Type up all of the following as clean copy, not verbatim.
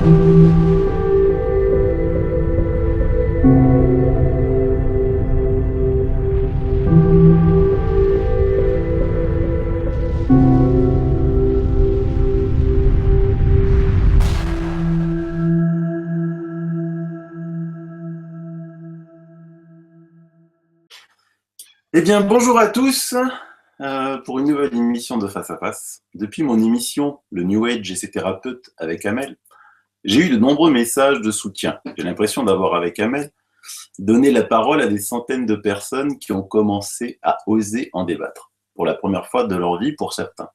Eh bien, bonjour à tous pour une nouvelle émission de Face à Face. Depuis mon émission Le New Age et ses thérapeutes avec Amel, j'ai eu de nombreux messages de soutien. J'ai l'impression d'avoir, avec Amel, donné la parole à des centaines de personnes qui ont commencé à oser en débattre, pour la première fois de leur vie pour certains.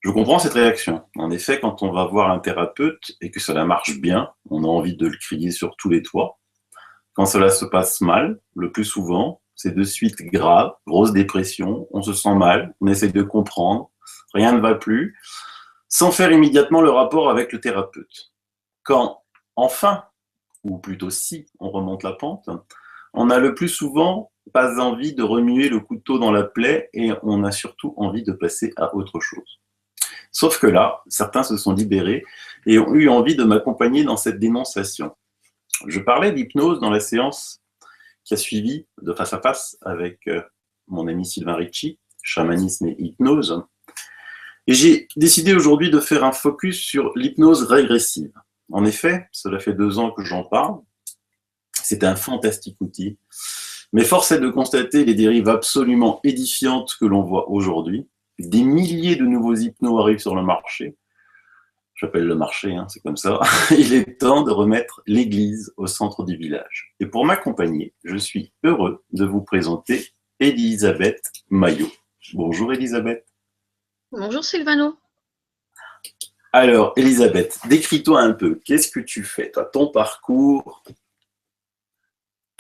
Je comprends cette réaction. En effet, quand on va voir un thérapeute et que cela marche bien, on a envie de le crier sur tous les toits. Quand cela se passe mal, le plus souvent, c'est de suite grave, grosse dépression, on se sent mal, on essaie de comprendre, rien ne va plus, sans faire immédiatement le rapport avec le thérapeute. Quand, enfin, ou plutôt si, on remonte la pente, on a le plus souvent pas envie de remuer le couteau dans la plaie et on a surtout envie de passer à autre chose. Sauf que là, certains se sont libérés et ont eu envie de m'accompagner dans cette dénonciation. Je parlais d'hypnose dans la séance qui a suivi de Face à Face avec mon ami Sylvain Ricci, chamanisme et hypnose. Et j'ai décidé aujourd'hui de faire un focus sur l'hypnose régressive. En effet, cela fait 2 ans que j'en parle. C'est un fantastique outil. Mais force est de constater les dérives absolument édifiantes que l'on voit aujourd'hui. Des milliers de nouveaux hypnos arrivent sur le marché. J'appelle le marché, hein, c'est comme ça. Il est temps de remettre l'église au centre du village. Et pour m'accompagner, je suis heureux de vous présenter Elisabeth Maillot. Bonjour Elisabeth. Bonjour Sylvano. Alors Elisabeth, décris-toi un peu. Qu'est-ce que tu fais, toi, ton parcours?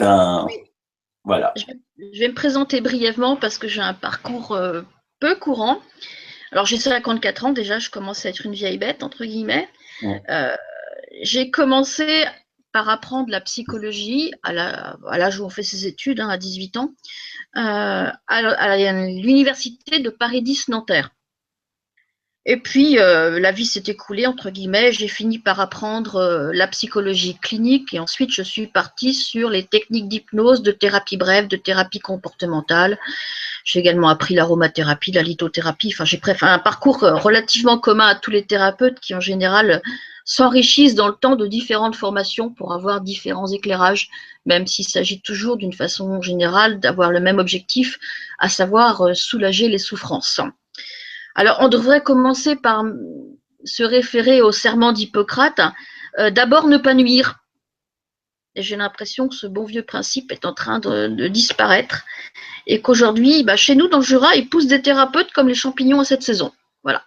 Oui. Voilà. Je vais me présenter brièvement parce que j'ai un parcours peu courant. Alors j'ai 54 ans déjà, je commence à être une vieille bête, entre guillemets. Ouais. J'ai commencé par apprendre la psychologie à l'âge où on fait ses études, à 18 ans, à l'université de Paris 10 Nanterre. Et puis, la vie s'est écoulée, entre guillemets, j'ai fini par apprendre la psychologie clinique et ensuite je suis partie sur les techniques d'hypnose, de thérapie brève, de thérapie comportementale. J'ai également appris l'aromathérapie, la lithothérapie. Enfin, j'ai un parcours relativement commun à tous les thérapeutes qui, en général, s'enrichissent dans le temps de différentes formations pour avoir différents éclairages, même s'il s'agit toujours, d'une façon générale, d'avoir le même objectif, à savoir soulager les souffrances. Alors, on devrait commencer par se référer au serment d'Hippocrate. D'abord, ne pas nuire. Et j'ai l'impression que ce bon vieux principe est en train de disparaître et qu'aujourd'hui, chez nous, dans le Jura, ils poussent des thérapeutes comme les champignons à cette saison. Voilà.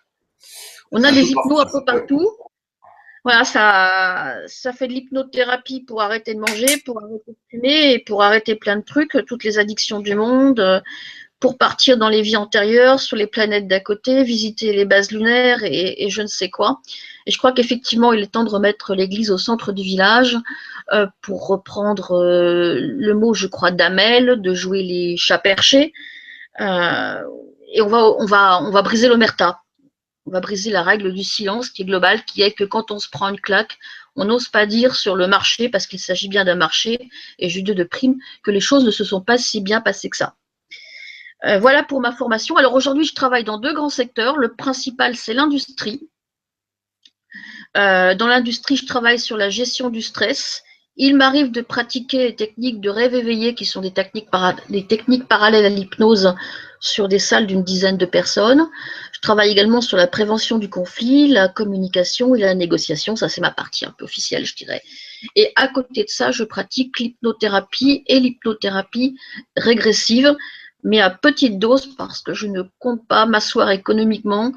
On a des hypnos un peu partout. Voilà, ça fait de l'hypnothérapie pour arrêter de manger, pour arrêter de fumer et pour arrêter plein de trucs, toutes les addictions du monde, pour partir dans les vies antérieures, sur les planètes d'à côté, visiter les bases lunaires et je ne sais quoi. Et je crois qu'effectivement, il est temps de remettre l'église au centre du village, pour reprendre le mot, je crois, d'Amel, de jouer les chats perchés. Et on va briser l'omerta. On va briser la règle du silence qui est globale, qui est que quand on se prend une claque, on n'ose pas dire sur le marché, parce qu'il s'agit bien d'un marché, et Jude de prime, que les choses ne se sont pas si bien passées que ça. Voilà pour ma formation. Alors aujourd'hui, je travaille dans 2 grands secteurs. Le principal, c'est l'industrie. Dans l'industrie, je travaille sur la gestion du stress. Il m'arrive de pratiquer les techniques de rêve éveillé, qui sont des techniques parallèles à l'hypnose, sur des salles d'une dizaine de personnes. Je travaille également sur la prévention du conflit, la communication et la négociation. Ça, c'est ma partie un peu officielle, je dirais. Et à côté de ça, je pratique l'hypnothérapie et l'hypnothérapie régressive, mais à petite dose, parce que je ne compte pas m'asseoir économiquement.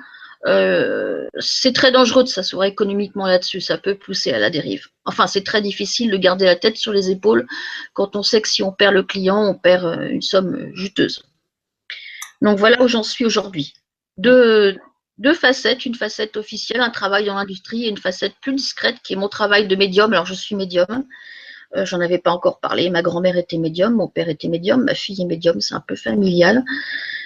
C'est très dangereux de s'asseoir économiquement là-dessus, ça peut pousser à la dérive. Enfin, c'est très difficile de garder la tête sur les épaules quand on sait que si on perd le client, on perd une somme juteuse. Donc voilà où j'en suis aujourd'hui. Deux facettes, une facette officielle, un travail dans l'industrie, et une facette plus discrète qui est mon travail de médium. Alors je suis médium, j'en avais pas encore parlé, ma grand-mère était médium, mon père était médium, ma fille est médium, c'est un peu familial.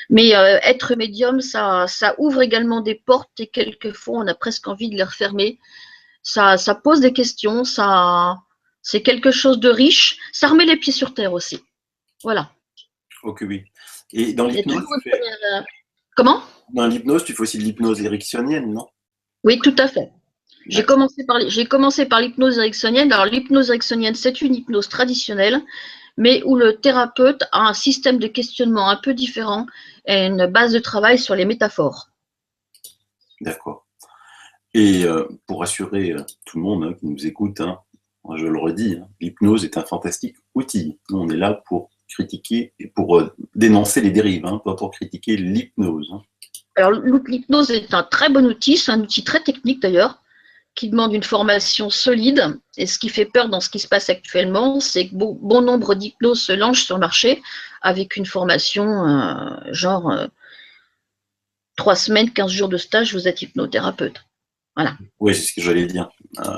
Mais être médium, ça ouvre également des portes et quelquefois on a presque envie de les refermer. Ça pose des questions, c'est quelque chose de riche. Ça remet les pieds sur terre aussi. Voilà. Ok, oui. Et dans Il y a l'hypnose, toujours une Comment? tu fais aussi de l'hypnose ericksonienne, non? Oui, tout à fait. D'accord. J'ai commencé par l'hypnose ericksonienne. Alors, l'hypnose ericksonienne, c'est une hypnose traditionnelle, mais où le thérapeute a un système de questionnement un peu différent et une base de travail sur les métaphores. D'accord. Et pour rassurer tout le monde qui nous écoute, je le redis, l'hypnose est un fantastique outil. Nous, on est là pour critiquer et pour dénoncer les dérives, pas pour critiquer l'hypnose. Alors, l'hypnose est un très bon outil, c'est un outil très technique d'ailleurs, qui demande une formation solide. Et ce qui fait peur dans ce qui se passe actuellement, c'est que bon nombre d'hypnoses se lancent sur le marché avec une formation genre 3 semaines, 15 jours de stage, vous êtes hypnothérapeute. Voilà. Oui, c'est ce que j'allais dire.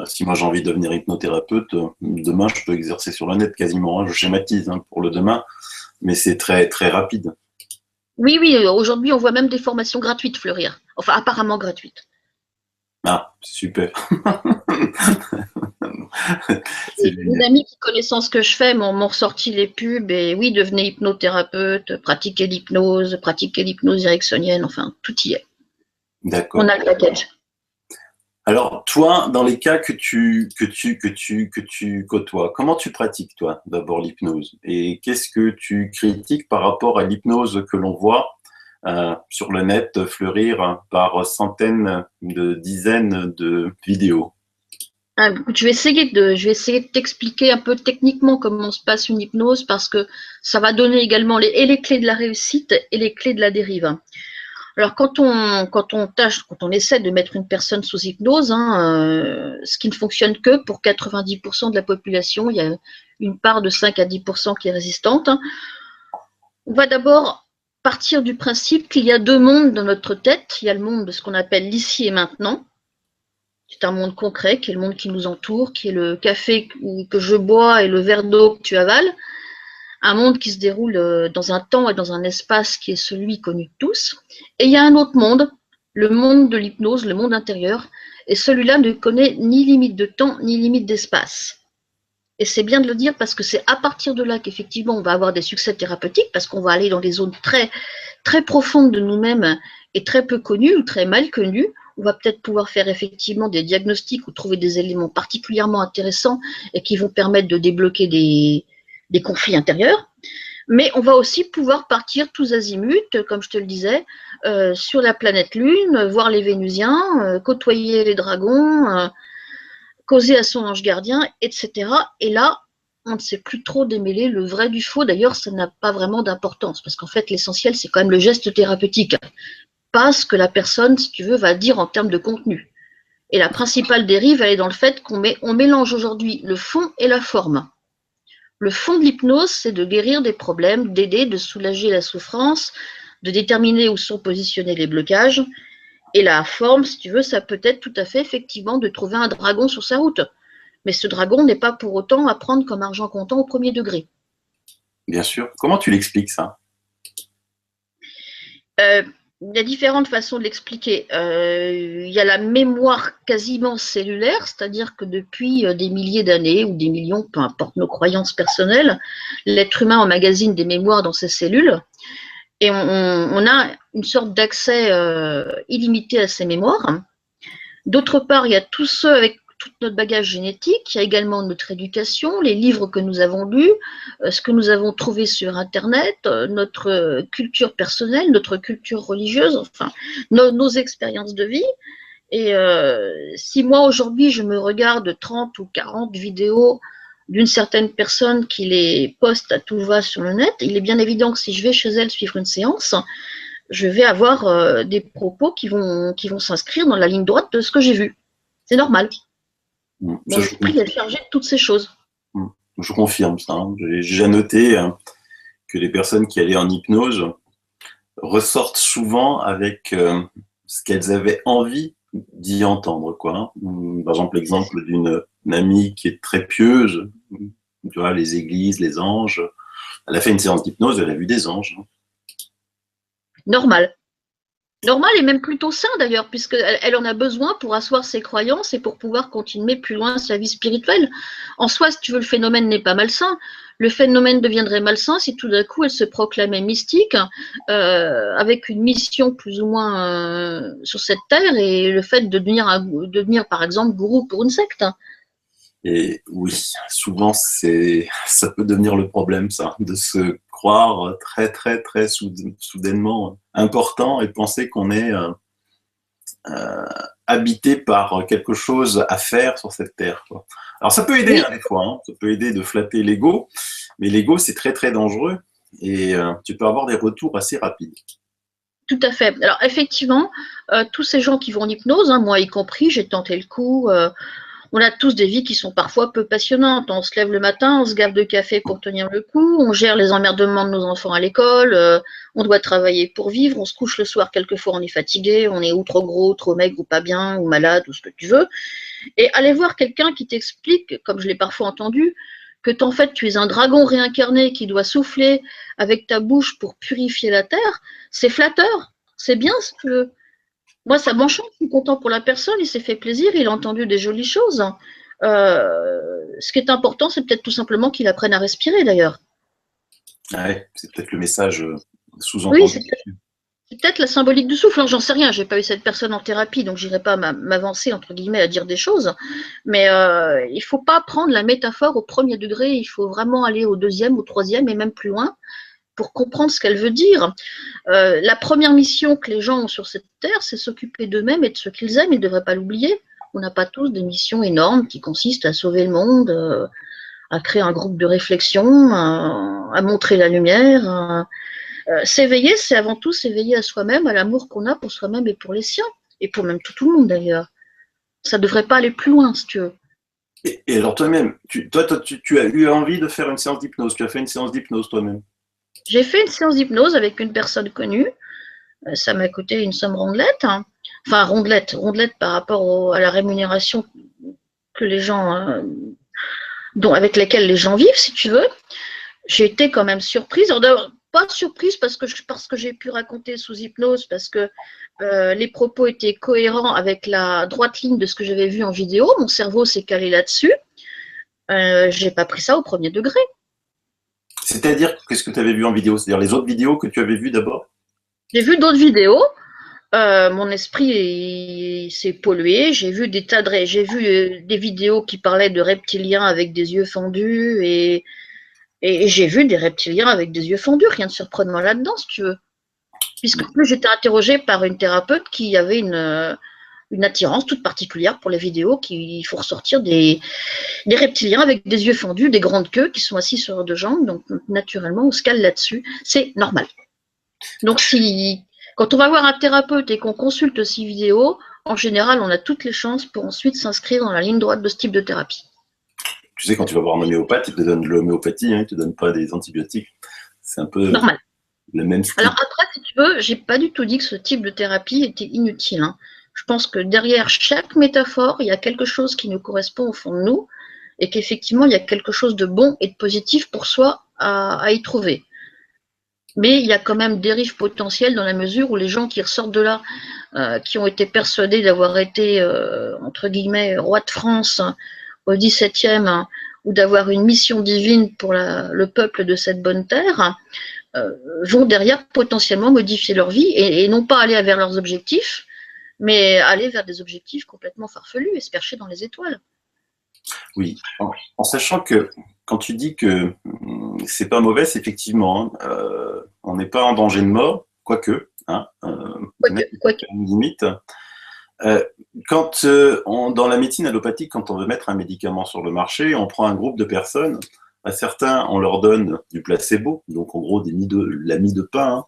Si moi j'ai envie de devenir hypnothérapeute, demain je peux exercer sur le net quasiment. Je schématise pour le demain, mais c'est très très rapide. Oui, oui, aujourd'hui on voit même des formations gratuites fleurir. Enfin, apparemment gratuites. Ah, c'est super. C'est Mes génial. amis qui connaissant ce que je fais m'ont ressorti les pubs et oui, devenez hypnothérapeute, pratiquez l'hypnose ericksonienne, enfin, tout y est. On D'accord. a le package. Alors, toi, dans les cas que tu côtoies, comment tu pratiques, toi, d'abord l'hypnose? Et qu'est-ce que tu critiques par rapport à l'hypnose que l'on voit sur le net fleurir par centaines de dizaines de vidéos? Ah, écoute, je vais essayer de t'expliquer un peu techniquement comment se passe une hypnose parce que ça va donner également les clés de la réussite et les clés de la dérive. Alors, quand on essaie de mettre une personne sous hypnose, ce qui ne fonctionne que pour 90% de la population, il y a une part de 5 à 10% qui est résistante. On va d'abord partir du principe qu'il y a deux mondes dans notre tête. Il y a le monde de ce qu'on appelle l'ici et maintenant. C'est un monde concret, qui est le monde qui nous entoure, qui est le café que je bois et le verre d'eau que tu avales. Un monde qui se déroule dans un temps et dans un espace qui est celui connu de tous. Et il y a un autre monde, le monde de l'hypnose, le monde intérieur. Et celui-là ne connaît ni limite de temps, ni limite d'espace. Et c'est bien de le dire parce que c'est à partir de là qu'effectivement on va avoir des succès thérapeutiques, parce qu'on va aller dans des zones très, très profondes de nous-mêmes et très peu connues ou très mal connues. On va peut-être pouvoir faire effectivement des diagnostics ou trouver des éléments particulièrement intéressants et qui vont permettre de débloquer des conflits intérieurs. Mais on va aussi pouvoir partir tous azimuts, comme je te le disais, sur la planète Lune, voir les Vénusiens, côtoyer les dragons, causer à son ange gardien, etc. Et là, on ne sait plus trop démêler le vrai du faux. D'ailleurs, ça n'a pas vraiment d'importance, parce qu'en fait, l'essentiel, c'est quand même le geste thérapeutique, pas ce que la personne, si tu veux, va dire en termes de contenu. Et la principale dérive, elle est dans le fait qu'on mélange aujourd'hui le fond et la forme. Le fond de l'hypnose, c'est de guérir des problèmes, d'aider, de soulager la souffrance, de déterminer où sont positionnés les blocages. Et la forme, si tu veux, ça peut être tout à fait effectivement de trouver un dragon sur sa route. Mais ce dragon n'est pas pour autant à prendre comme argent comptant au premier degré. Bien sûr. Comment tu l'expliques ça? Il y a différentes façons de l'expliquer. Il y a la mémoire quasiment cellulaire, c'est-à-dire que depuis des milliers d'années ou des millions, peu importe nos croyances personnelles, l'être humain emmagasine des mémoires dans ses cellules et on a une sorte d'accès illimité à ces mémoires. D'autre part, il y a tous ceux avec tout notre bagage génétique, il y a également notre éducation, les livres que nous avons lus, ce que nous avons trouvé sur Internet, notre culture personnelle, notre culture religieuse, enfin, nos expériences de vie. Et si moi, aujourd'hui, je me regarde 30 ou 40 vidéos d'une certaine personne qui les poste à tout va sur le net, il est bien évident que si je vais chez elle suivre une séance, je vais avoir des propos qui vont s'inscrire dans la ligne droite de ce que j'ai vu. C'est normal. Ça, Mon esprit est chargé de toutes ces choses. je confirme ça. J'ai déjà noté que les personnes qui allaient en hypnose ressortent souvent avec ce qu'elles avaient envie d'y entendre, quoi. Par exemple, l'exemple d'une amie qui est très pieuse, tu vois, les églises, les anges. Elle a fait une séance d'hypnose, elle a vu des anges. Normal. Normal et même plutôt sain d'ailleurs, puisqu'elle elle en a besoin pour asseoir ses croyances et pour pouvoir continuer plus loin sa vie spirituelle. En soi, si tu veux, le phénomène n'est pas malsain. Le phénomène deviendrait malsain si tout d'un coup elle se proclamait mystique, avec une mission plus ou moins sur cette terre et le fait de devenir par exemple gourou pour une secte. Et oui, souvent, ça peut devenir le problème, ça, de se croire très, très, très soudainement important et penser qu'on est habité par quelque chose à faire sur cette terre, quoi. Alors, ça peut aider, Oui, hein, des fois, hein, ça peut aider de flatter l'ego, mais l'ego, c'est très, très dangereux et tu peux avoir des retours assez rapides. tout à fait. Alors effectivement, tous ces gens qui vont en hypnose, hein, moi y compris, j'ai tenté le coup. On a tous des vies qui sont parfois peu passionnantes. On se lève le matin, on se gave de café pour tenir le coup, on gère les emmerdements de nos enfants à l'école, on doit travailler pour vivre, on se couche le soir, quelquefois on est fatigué, on est ou trop gros, trop maigre, ou pas bien, ou malade, ou ce que tu veux. Et aller voir quelqu'un qui t'explique, comme je l'ai parfois entendu, que en fait tu es un dragon réincarné qui doit souffler avec ta bouche pour purifier la terre, c'est flatteur, c'est bien si tu veux. Moi, ça m'enchante, je suis content pour la personne, il s'est fait plaisir, il a entendu des jolies choses. Ce qui est important, c'est peut-être tout simplement qu'il apprenne à respirer d'ailleurs. Ouais, c'est peut-être le message Oui, sous-entendu. c'est peut-être la symbolique du souffle. J'en sais rien, j'ai pas eu cette personne en thérapie, donc j'irai pas m'avancer entre guillemets à dire des choses. Mais il faut pas prendre la métaphore au premier degré, il faut vraiment aller au deuxième, au troisième et même plus loin pour comprendre ce qu'elle veut dire. La première mission que les gens ont sur cette terre, c'est s'occuper d'eux-mêmes et de ce qu'ils aiment. Ils ne devraient pas l'oublier. On n'a pas tous des missions énormes qui consistent à sauver le monde, à créer un groupe de réflexion, à montrer la lumière. S'éveiller, c'est avant tout s'éveiller à soi-même, à l'amour qu'on a pour soi-même et pour les siens, et pour même tout le monde d'ailleurs. Ça ne devrait pas aller plus loin, si tu veux. Et alors toi-même, tu as eu envie de faire une séance d'hypnose. Tu as fait une séance d'hypnose toi-même. J'ai fait une séance d'hypnose avec une personne connue. Ça m'a coûté une somme rondelette. Hein. Enfin, rondelette par rapport à la rémunération que les gens, avec lesquels les gens vivent, si tu veux. J'ai été quand même surprise. Alors, pas surprise parce que j'ai pu raconter sous hypnose, parce que les propos étaient cohérents avec la droite ligne de ce que j'avais vu en vidéo. Mon cerveau s'est calé là-dessus. J'ai pas pris ça au premier degré. C'est-à-dire, qu'est-ce que tu avais vu en vidéo? C'est-à-dire les autres vidéos que tu avais vues d'abord? J'ai vu d'autres vidéos. Mon esprit s'est pollué. J'ai vu j'ai vu des vidéos qui parlaient de reptiliens avec des yeux fendus et j'ai vu des reptiliens avec des yeux fendus. Rien de surprenant là-dedans, si tu veux. Puisque plus j'étais interrogée par une thérapeute qui avait une attirance toute particulière pour les vidéos qui font ressortir des reptiliens avec des yeux fendus, des grandes queues qui sont assis sur deux jambes. Donc, naturellement, on se cale là-dessus. C'est normal. Donc, quand on va voir un thérapeute et qu'on consulte ces vidéos, en général, on a toutes les chances pour ensuite s'inscrire dans la ligne droite de ce type de thérapie. Tu sais, quand tu vas voir un homéopathe, il te donne de l'homéopathie, hein, il te donne pas des antibiotiques. C'est un peu Normal. le même style. Alors après, si tu veux, j'ai pas du tout dit que ce type de thérapie était inutile. Hein. Je pense que derrière chaque métaphore, il y a quelque chose qui nous correspond au fond de nous et qu'effectivement, il y a quelque chose de bon et de positif pour soi à y trouver. Mais il y a quand même dérive potentielle dans la mesure où les gens qui ressortent de là, qui ont été persuadés d'avoir été, entre guillemets, roi de France au XVIIe, ou d'avoir une mission divine pour le peuple de cette bonne terre, vont derrière potentiellement modifier leur vie et non pas aller vers leurs objectifs, mais aller vers des objectifs complètement farfelus et se percher dans les étoiles. Oui, en sachant que quand tu dis que c'est pas mauvais, c'est effectivement, hein, on n'est pas en danger de mort, quoique, hein, Quoique. une limite. Quand dans la médecine allopathique, quand on veut mettre un médicament sur le marché, on prend un groupe de personnes. À certains, on leur donne du placebo, donc en gros la mie de pain,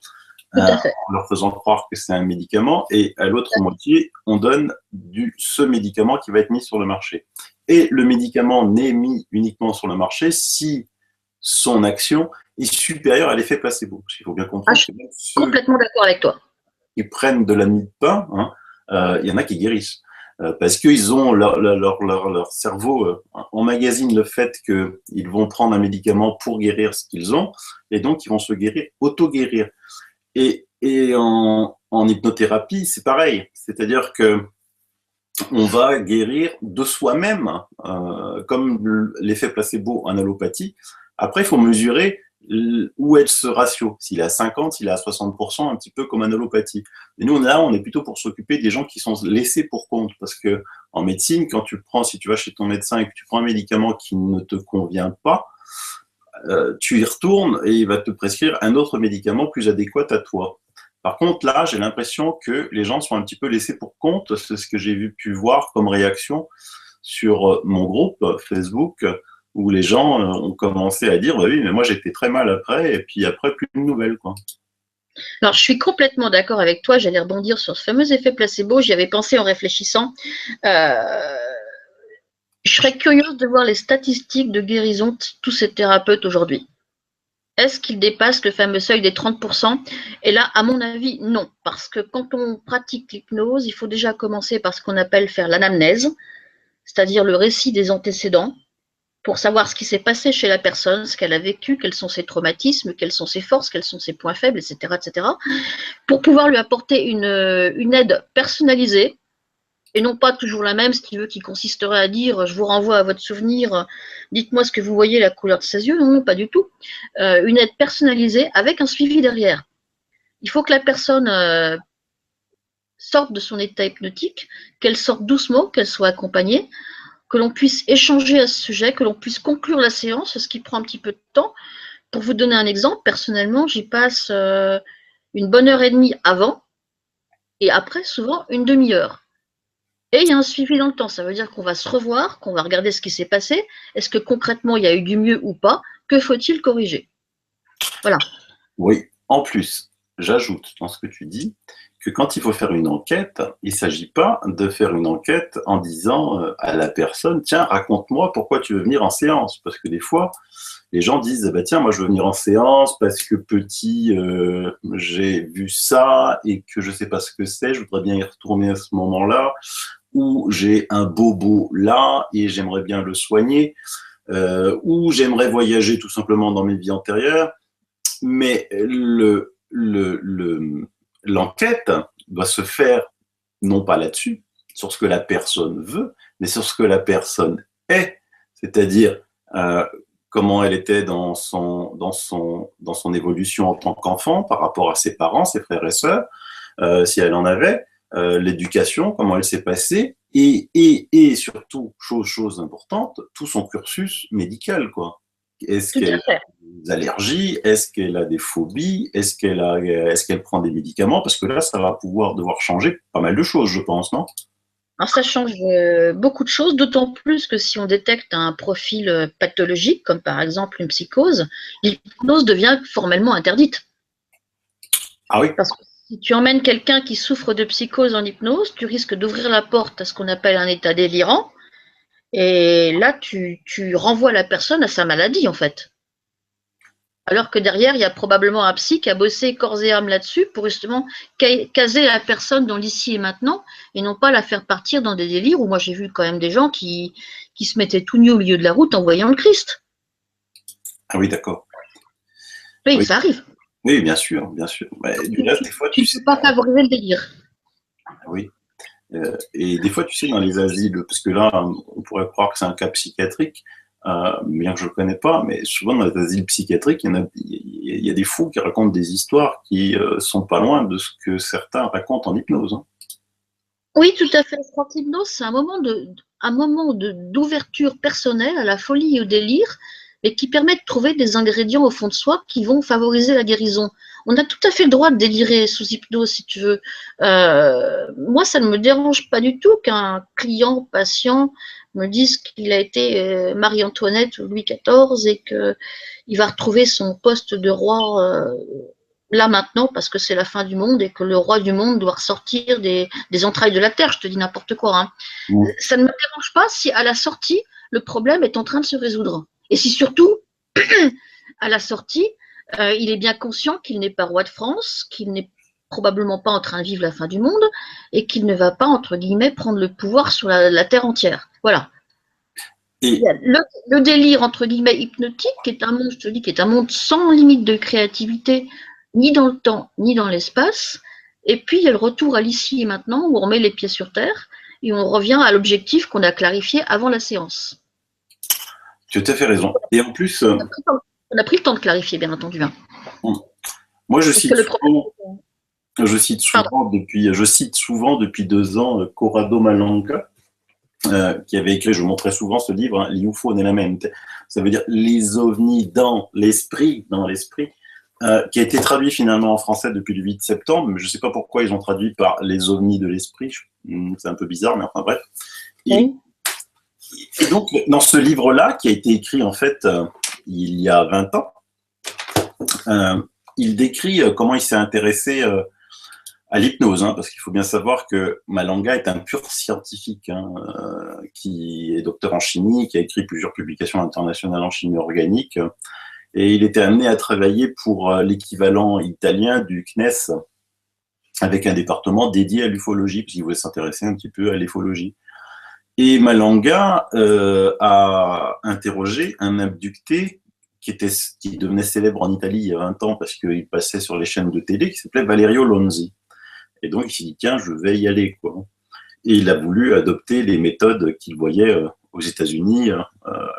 Tout hein, à fait. en leur faisant croire que c'est un médicament, et à l'autre moitié, on donne ce médicament qui va être mis sur le marché. Et le médicament n'est mis uniquement sur le marché si son action est supérieure à l'effet placebo. Parce qu'il faut bien comprendre Je que suis même ceux complètement d'accord avec toi. qui prennent de la mie de pain, hein, il y en a qui guérissent. Parce qu'ils ont leur cerveau emmagasine le fait qu'ils vont prendre un médicament pour guérir ce qu'ils ont, et donc ils vont se guérir, auto-guérir. Et en hypnothérapie, c'est pareil. C'est-à-dire que on va guérir de soi-même, comme l'effet placebo en allopathie. Après, il faut mesurer où est ce ratio. S'il est à 50, s'il est à 60%, un petit peu comme en allopathie. Et nous, là, on est plutôt pour s'occuper des gens qui sont laissés pour compte. Parce que en médecine, quand tu prends, si tu vas chez ton médecin et que tu prends un médicament qui ne te convient pas, tu y retournes et il va te prescrire un autre médicament plus adéquat à toi. Par contre, là, j'ai l'impression que les gens sont un petit peu laissés pour compte. C'est ce que j'ai pu voir comme réaction sur mon groupe Facebook, où les gens ont commencé à dire, bah oui, mais moi j'étais très mal après, et puis après, plus de nouvelles, quoi. Alors, je suis complètement d'accord avec toi. J'allais rebondir sur ce fameux effet placebo. J'y avais pensé en réfléchissant. Je serais curieuse de voir les statistiques de guérison de tous ces thérapeutes aujourd'hui. Est-ce qu'ils dépassent le fameux seuil des 30%? Et là, à mon avis, non. Parce que quand on pratique l'hypnose, il faut déjà commencer par ce qu'on appelle faire l'anamnèse, c'est-à-dire le récit des antécédents, pour savoir ce qui s'est passé chez la personne, ce qu'elle a vécu, quels sont ses traumatismes, quelles sont ses forces, quels sont ses points faibles, etc., etc., pour pouvoir lui apporter une aide personnalisée, et non pas toujours la même, ce qui veut, qui consisterait à dire, je vous renvoie à votre souvenir, dites-moi ce que vous voyez, la couleur de ses yeux. Non, non, pas du tout. Une aide personnalisée avec un suivi derrière. Il faut que la personne sorte de son état hypnotique, qu'elle sorte doucement, qu'elle soit accompagnée, que l'on puisse échanger à ce sujet, que l'on puisse conclure la séance, ce qui prend un petit peu de temps. Pour vous donner un exemple, personnellement, j'y passe une bonne heure et demie avant et après, souvent, une demi-heure. Et il y a un suivi dans le temps. Ça veut dire qu'on va se revoir, qu'on va regarder ce qui s'est passé. Est-ce que concrètement, il y a eu du mieux ou pas? Que faut-il corriger? Voilà. Oui, en plus, j'ajoute dans ce que tu dis que quand il faut faire une enquête, il ne s'agit pas de faire une enquête en disant à la personne, tiens, raconte-moi pourquoi tu veux venir en séance. Parce que des fois, les gens disent, bah, tiens, moi je veux venir en séance parce que petit, j'ai vu ça et que je ne sais pas ce que c'est, je voudrais bien y retourner à ce moment-là, ou j'ai un bobo là et j'aimerais bien le soigner, ou j'aimerais voyager tout simplement dans mes vies antérieures. Mais l'enquête doit se faire non pas là-dessus, sur ce que la personne veut, mais sur ce que la personne est, c'est-à-dire comment elle était dans son évolution en tant qu'enfant par rapport à ses parents, ses frères et sœurs, si elle en avait, l'éducation, comment elle s'est passée, et surtout, chose importante, tout son cursus médical, quoi. Est-ce qu'elle a des allergies? Est-ce qu'elle a des phobies? Est-ce qu'elle prend des médicaments? Parce que là, ça va pouvoir devoir changer pas mal de choses, je pense, non? Alors ça change beaucoup de choses, d'autant plus que si on détecte un profil pathologique, comme par exemple une psychose, l'hypnose devient formellement interdite. Ah oui. Parce que si tu emmènes quelqu'un qui souffre de psychose en hypnose, tu risques d'ouvrir la porte à ce qu'on appelle un état délirant, et là tu renvoies la personne à sa maladie en fait. Alors que derrière, il y a probablement un psy qui a bossé corps et âme là-dessus pour justement caser la personne dans l'ici et maintenant et non pas la faire partir dans des délires où moi j'ai vu quand même des gens qui se mettaient tout nus au milieu de la route en voyant le Christ. Ah oui, d'accord. Oui, Oui. ça arrive. Oui, bien sûr, bien sûr. Mais là, des fois, tu ne peux pas favoriser le délire. Oui. Et des fois, tu sais, dans les asiles, parce que là, on pourrait croire que c'est un cas psychiatrique, bien que je ne le connais pas, mais souvent dans les asiles psychiatriques, il y a des fous qui racontent des histoires qui sont pas loin de ce que certains racontent en hypnose. Hein. Oui, tout à fait. Je crois que l'hypnose, c'est un moment d'ouverture personnelle à la folie et au délire, mais qui permet de trouver des ingrédients au fond de soi qui vont favoriser la guérison. On a tout à fait le droit de délirer sous hypnose, si tu veux. Moi, ça ne me dérange pas du tout qu'un client, patient, me dise qu'il a été Marie-Antoinette ou Louis XIV et qu'il va retrouver son poste de roi là maintenant parce que c'est la fin du monde et que le roi du monde doit ressortir des entrailles de la terre, je te dis n'importe quoi. Hein. Mmh. Ça ne me dérange pas si à la sortie, le problème est en train de se résoudre. Et si surtout, à la sortie, il est bien conscient qu'il n'est pas roi de France, qu'il n'est probablement pas en train de vivre la fin du monde et qu'il ne va pas, entre guillemets, prendre le pouvoir sur la terre entière. Voilà. Et le délire, entre guillemets, hypnotique, qui est un monde, je te dis, qui est un monde sans limite de créativité, ni dans le temps, ni dans l'espace, Et puis, il y a le retour à l'ici et maintenant, où on remet les pieds sur terre et on revient à l'objectif qu'on a clarifié avant la séance. Tu as tout à fait raison. Et en plus, On a pris le temps de clarifier, bien entendu. Hein. moi, je Parce que cite le problème, souvent, pardon. je cite souvent depuis 2 ans Corrado Malanga, qui avait écrit, je montrais souvent ce livre, hein, l'UFO nella mente. Ça veut dire les ovnis dans l'esprit, qui a été traduit finalement en français depuis le 8 septembre, mais je ne sais pas pourquoi ils ont traduit par les ovnis de l'esprit. C'est un peu bizarre, mais enfin bref. Oui. Et donc, dans ce livre-là, qui a été écrit en fait il y a 20 ans, il décrit comment il s'est intéressé à l'hypnose, hein, parce qu'il faut bien savoir que Malanga est un pur scientifique, hein, qui est docteur en chimie, qui a écrit plusieurs publications internationales en chimie organique, et il était amené à travailler pour l'équivalent italien du CNES, avec un département dédié à l'ufologie, parce qu'il voulait s'intéresser un petit peu à l'ufologie. Et Malanga a interrogé un abducté qui devenait célèbre en Italie il y a 20 ans parce qu'il passait sur les chaînes de télé, qui s'appelait Valerio Lonzi. Et donc, il s'est dit, tiens, je vais y aller, quoi. Et il a voulu adopter les méthodes qu'il voyait aux États-Unis,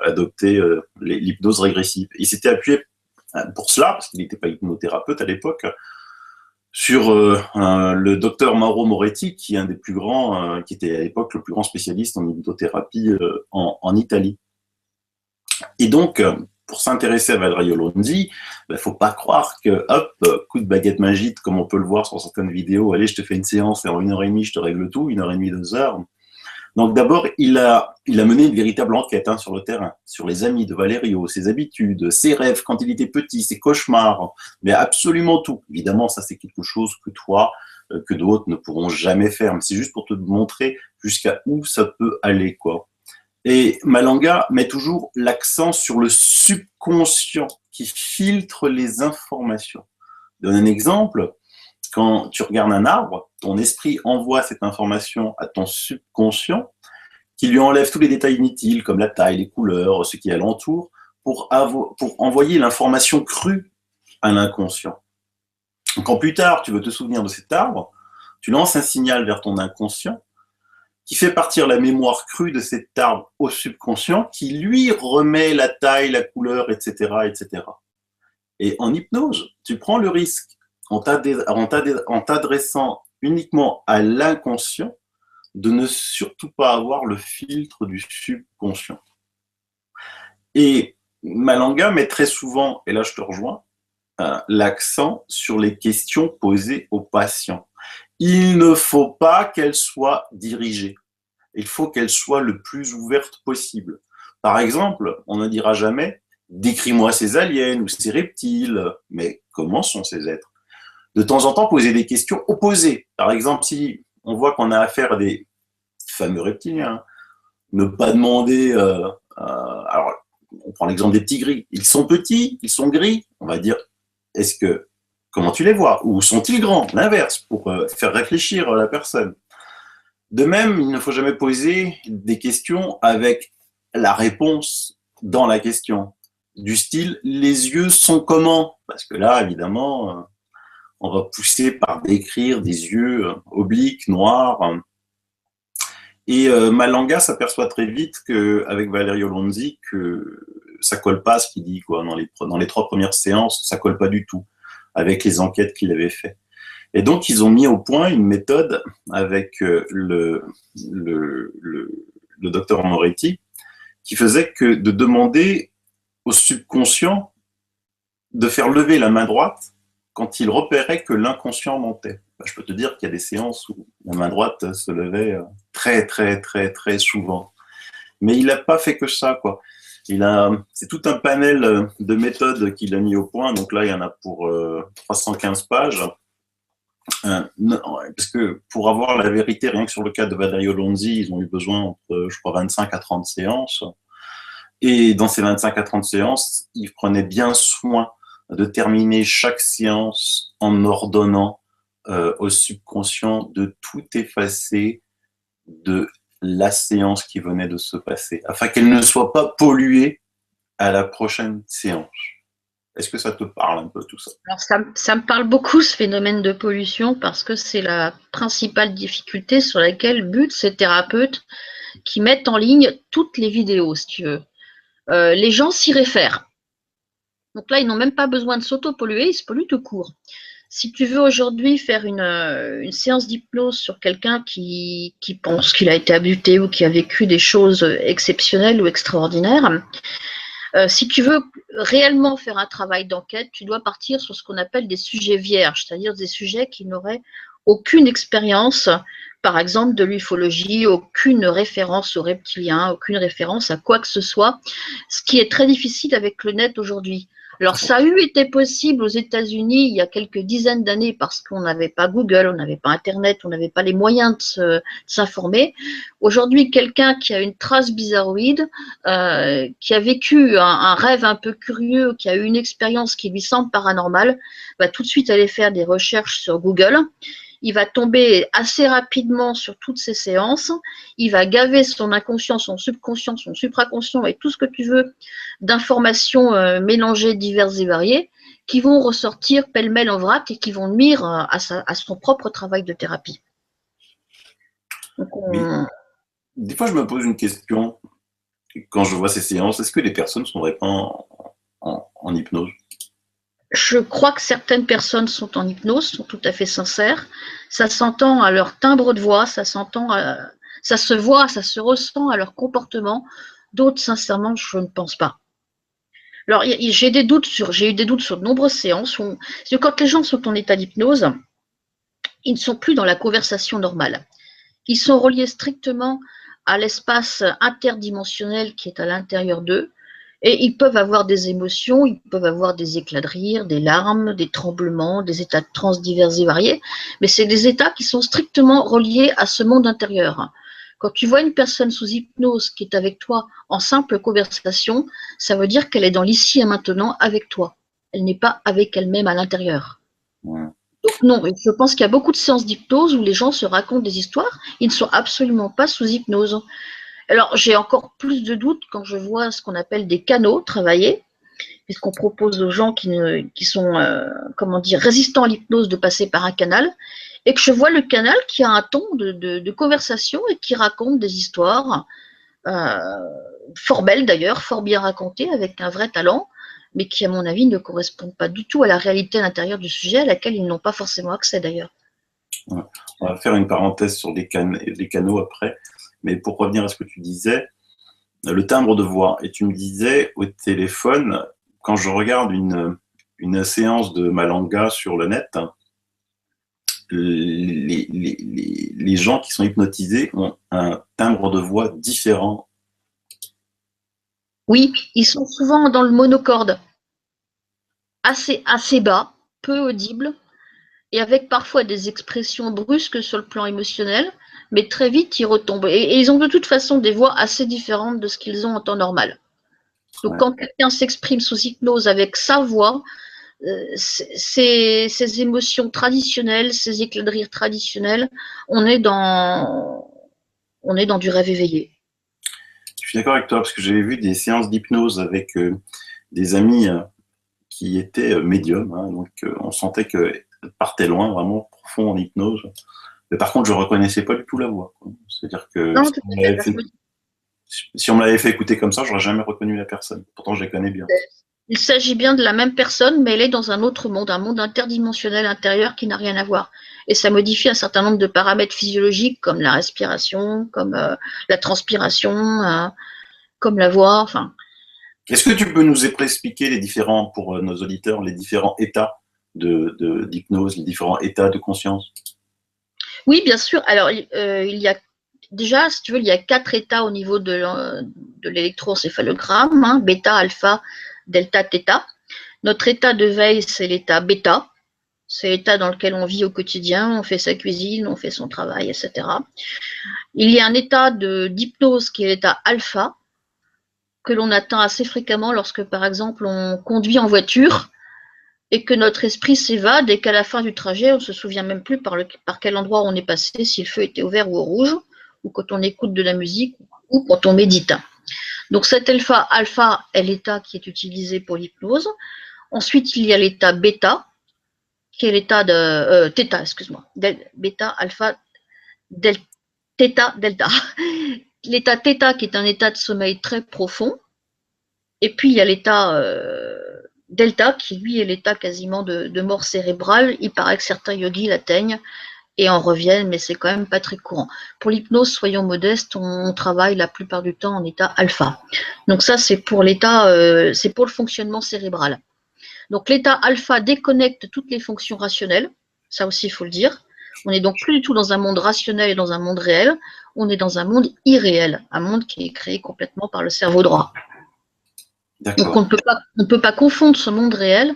adopter l'hypnose régressive. Il s'était appuyé pour cela, parce qu'il n'était pas hypnothérapeute à l'époque, sur le docteur Mauro Moretti, qui est un des plus grands, qui était à l'époque le plus grand spécialiste en hypnothérapie en Italie. Et donc, pour s'intéresser à Valerio Lonzi, il ne faut pas croire que, hop, coup de baguette magique, comme on peut le voir sur certaines vidéos, allez, je te fais une séance et en 1h30, je te règle tout, 1h30, 2 heures. Donc d'abord, il a mené une véritable enquête sur le terrain, sur les amis de Valerio, ses habitudes, ses rêves quand il était petit, ses cauchemars, mais absolument tout. Évidemment, ça c'est quelque chose que toi, que d'autres ne pourront jamais faire, mais c'est juste pour te montrer jusqu'à où ça peut aller, quoi. Et Malanga met toujours l'accent sur le subconscient qui filtre les informations. Je donne un exemple. Quand tu regardes un arbre, ton esprit envoie cette information à ton subconscient qui lui enlève tous les détails inutiles comme la taille, les couleurs, ce qui alentour, pour envoyer l'information crue à l'inconscient. Quand plus tard tu veux te souvenir de cet arbre, tu lances un signal vers ton inconscient qui fait partir la mémoire crue de cet arbre au subconscient, qui lui remet la taille, la couleur, etc., etc. Et en hypnose, tu prends le risque, en t'adressant uniquement à l'inconscient, de ne surtout pas avoir le filtre du subconscient. Et Malanga met très souvent, et là je te rejoins, l'accent sur les questions posées aux patients. Il ne faut pas qu'elles soient dirigées. Il faut qu'elles soient le plus ouvertes possible. Par exemple, on ne dira jamais « décris-moi ces aliens ou ces reptiles », mais comment sont ces êtres? De temps en temps, poser des questions opposées. Par exemple, si on voit qu'on a affaire à des fameux reptiliens, ne pas demander... alors, on prend l'exemple des petits gris. Ils sont petits, ils sont gris. On va dire, comment tu les vois? Ou sont-ils grands? L'inverse, pour faire réfléchir la personne. De même, il ne faut jamais poser des questions avec la réponse dans la question. Du style, les yeux sont comment? Parce que là, évidemment, on va pousser par décrire des yeux obliques, noirs. Et Malanga s'aperçoit très vite qu'avec Valerio Lonzi, que ça colle pas ce qu'il dit, quoi. Dans les 3 premières séances, ça colle pas du tout avec les enquêtes qu'il avait faites. Et donc, ils ont mis au point une méthode avec le docteur Moretti qui faisait que de demander au subconscient de faire lever la main droite quand il repérait que l'inconscient mentait. Je peux te dire qu'il y a des séances où la main droite se levait très, très, très, très souvent. Mais il n'a pas fait que ça, quoi. C'est tout un panel de méthodes qu'il a mis au point. Donc là, il y en a pour 315 pages. Parce que pour avoir la vérité, rien que sur le cas de Valerio Lonzi, ils ont eu besoin entre, je crois, 25 à 30 séances. Et dans ces 25 à 30 séances, ils prenaient bien soin de terminer chaque séance en ordonnant au subconscient de tout effacer de la séance qui venait de se passer, afin qu'elle ne soit pas polluée à la prochaine séance. Est-ce que ça te parle un peu tout ça? Alors ça me parle beaucoup ce phénomène de pollution parce que c'est la principale difficulté sur laquelle butent ces thérapeutes qui mettent en ligne toutes les vidéos, si tu veux. Les gens s'y réfèrent. Donc là, ils n'ont même pas besoin de s'auto-polluer, ils se polluent tout court. Si tu veux aujourd'hui faire une séance d'hypnose sur quelqu'un qui pense qu'il a été abusé ou qui a vécu des choses exceptionnelles ou extraordinaires, si tu veux réellement faire un travail d'enquête, tu dois partir sur ce qu'on appelle des sujets vierges, c'est-à-dire des sujets qui n'auraient aucune expérience, par exemple de l'ufologie, aucune référence aux reptiliens, aucune référence à quoi que ce soit, ce qui est très difficile avec le net aujourd'hui. Alors, ça a eu été possible aux États-Unis il y a quelques dizaines d'années parce qu'on n'avait pas Google, on n'avait pas Internet, on n'avait pas les moyens de s'informer. Aujourd'hui, quelqu'un qui a une trace bizarroïde, qui a vécu un rêve un peu curieux, qui a eu une expérience qui lui semble paranormale, va tout de suite aller faire des recherches sur Google. Il va tomber assez rapidement sur toutes ces séances. Il va gaver son inconscient, son subconscient, son supraconscient et tout ce que tu veux d'informations mélangées, diverses et variées, qui vont ressortir pêle-mêle en vrac et qui vont nuire à son propre travail de thérapie. Donc, Mais des fois, je me pose une question quand je vois ces séances. Est-ce que les personnes ne sont vraiment en hypnose? Je crois que certaines personnes sont en hypnose, sont tout à fait sincères. Ça s'entend à leur timbre de voix, ça se voit, ça se ressent à leur comportement. D'autres, sincèrement, je ne pense pas. Alors, j'ai eu des doutes sur de nombreuses séances où, quand les gens sont en état d'hypnose, ils ne sont plus dans la conversation normale. Ils sont reliés strictement à l'espace interdimensionnel qui est à l'intérieur d'eux. Et ils peuvent avoir des émotions, ils peuvent avoir des éclats de rire, des larmes, des tremblements, des états de transe divers et variés, mais c'est des états qui sont strictement reliés à ce monde intérieur. Quand tu vois une personne sous hypnose qui est avec toi en simple conversation, ça veut dire qu'elle est dans l'ici et maintenant avec toi. Elle n'est pas avec elle-même à l'intérieur. Ouais. Donc non, je pense qu'il y a beaucoup de séances d'hypnose où les gens se racontent des histoires, ils ne sont absolument pas sous hypnose. Alors, j'ai encore plus de doutes quand je vois ce qu'on appelle des canaux travailler, puisqu'on propose aux gens qui sont résistants à l'hypnose de passer par un canal, et que je vois le canal qui a un ton de conversation et qui raconte des histoires euh, fort belles d'ailleurs, fort bien racontées, avec un vrai talent, mais qui, à mon avis, ne correspondent pas du tout à la réalité à l'intérieur du sujet, à laquelle ils n'ont pas forcément accès d'ailleurs. Ouais. On va faire une parenthèse sur les canaux après. Mais pour revenir à ce que tu disais, le timbre de voix. Et tu me disais au téléphone, quand je regarde une séance de Malanga sur le net, les gens qui sont hypnotisés ont un timbre de voix différent. Oui, ils sont souvent dans le monocorde, assez bas, peu audible, et avec parfois des expressions brusques sur le plan émotionnel, mais très vite ils retombent. Et ils ont de toute façon des voix assez différentes de ce qu'ils ont en temps normal. Donc Ouais. quand quelqu'un s'exprime sous hypnose avec sa voix, ces émotions traditionnelles, ces éclats de rire traditionnels, on est dans du rêve éveillé. Je suis d'accord avec toi parce que j'avais vu des séances d'hypnose avec des amis qui étaient médiums. Hein, donc on sentait qu'elles partaient loin, vraiment profond en hypnose. Mais par contre, je ne reconnaissais pas du tout la voix. C'est-à-dire que Non, tout à fait. si on me l'avait fait écouter comme ça, je n'aurais jamais reconnu la personne. Pourtant, je les connais bien. Il s'agit bien de la même personne, mais elle est dans un autre monde, un monde interdimensionnel intérieur qui n'a rien à voir. Et ça modifie un certain nombre de paramètres physiologiques comme la respiration, comme la transpiration, comme la voix. Enfin. Est-ce que tu peux nous expliquer les différents, pour nos auditeurs, les différents états d'hypnose, les différents états de conscience? Oui, bien sûr. Alors, il y a déjà, si tu veux, il y a 4 états au niveau de l'électroencéphalogramme, hein, bêta, alpha, delta, theta. Notre état de veille, c'est l'état bêta. C'est l'état dans lequel on vit au quotidien, on fait sa cuisine, on fait son travail, etc. Il y a un état d'hypnose qui est l'état alpha, que l'on atteint assez fréquemment lorsque, par exemple, on conduit en voiture et que notre esprit s'évade et qu'à la fin du trajet, on ne se souvient même plus par quel endroit on est passé, si le feu était au vert ou au rouge, ou quand on écoute de la musique, ou quand on médite. Donc cet alpha est l'état qui est utilisé pour l'hypnose. Ensuite, il y a l'état bêta, qui est l'état de θ, excuse-moi, bêta, alpha, θ, delta. L'état θ qui est un état de sommeil très profond. Et puis il y a l'état delta qui lui est l'état quasiment de mort cérébrale. Il paraît que certains yogis l'atteignent et en reviennent, mais c'est quand même pas très courant. Pour l'hypnose, soyons modestes, on travaille la plupart du temps en état alpha. Donc ça, c'est pour l'état, c'est pour le fonctionnement cérébral. Donc l'état alpha déconnecte toutes les fonctions rationnelles, ça aussi il faut le dire. On n'est donc plus du tout dans un monde rationnel et dans un monde réel, on est dans un monde irréel, un monde qui est créé complètement par le cerveau droit. Donc on ne peut pas confondre ce monde réel,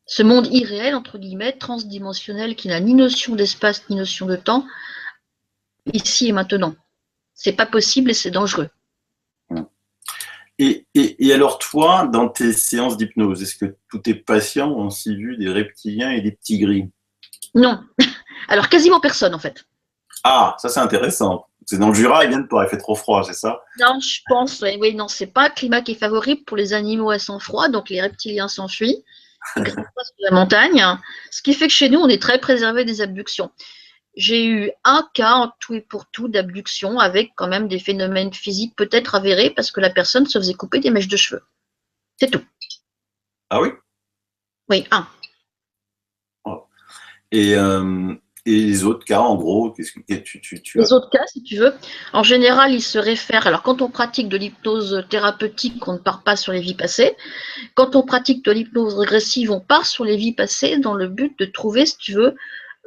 ce monde irréel, entre guillemets, transdimensionnel, qui n'a ni notion d'espace ni notion de temps, ici et maintenant. C'est pas possible et c'est dangereux. Et alors toi, dans tes séances d'hypnose, est-ce que tous tes patients ont aussi vu des reptiliens et des petits gris? Non. Alors quasiment personne en fait. Ah, ça c'est intéressant. C'est dans le Jura, il vient de pas, il fait trop froid, c'est ça? Non, je pense, oui, non, c'est pas un climat qui est favorable pour les animaux à sang froid, donc les reptiliens s'enfuient, ils grimpent pas sur la montagne, ce qui fait que chez nous, on est très préservé des abductions. J'ai eu un cas en tout et pour tout d'abduction avec quand même des phénomènes physiques peut-être avérés parce que la personne se faisait couper des mèches de cheveux. C'est tout. Ah oui? Oui, un. Oh. Et les autres cas, en gros, qu'est-ce que tu as? Les autres cas, si tu veux, en général, ils se réfèrent. Alors, quand on pratique de l'hypnose thérapeutique, on ne part pas sur les vies passées. Quand on pratique de l'hypnose régressive, on part sur les vies passées dans le but de trouver, si tu veux,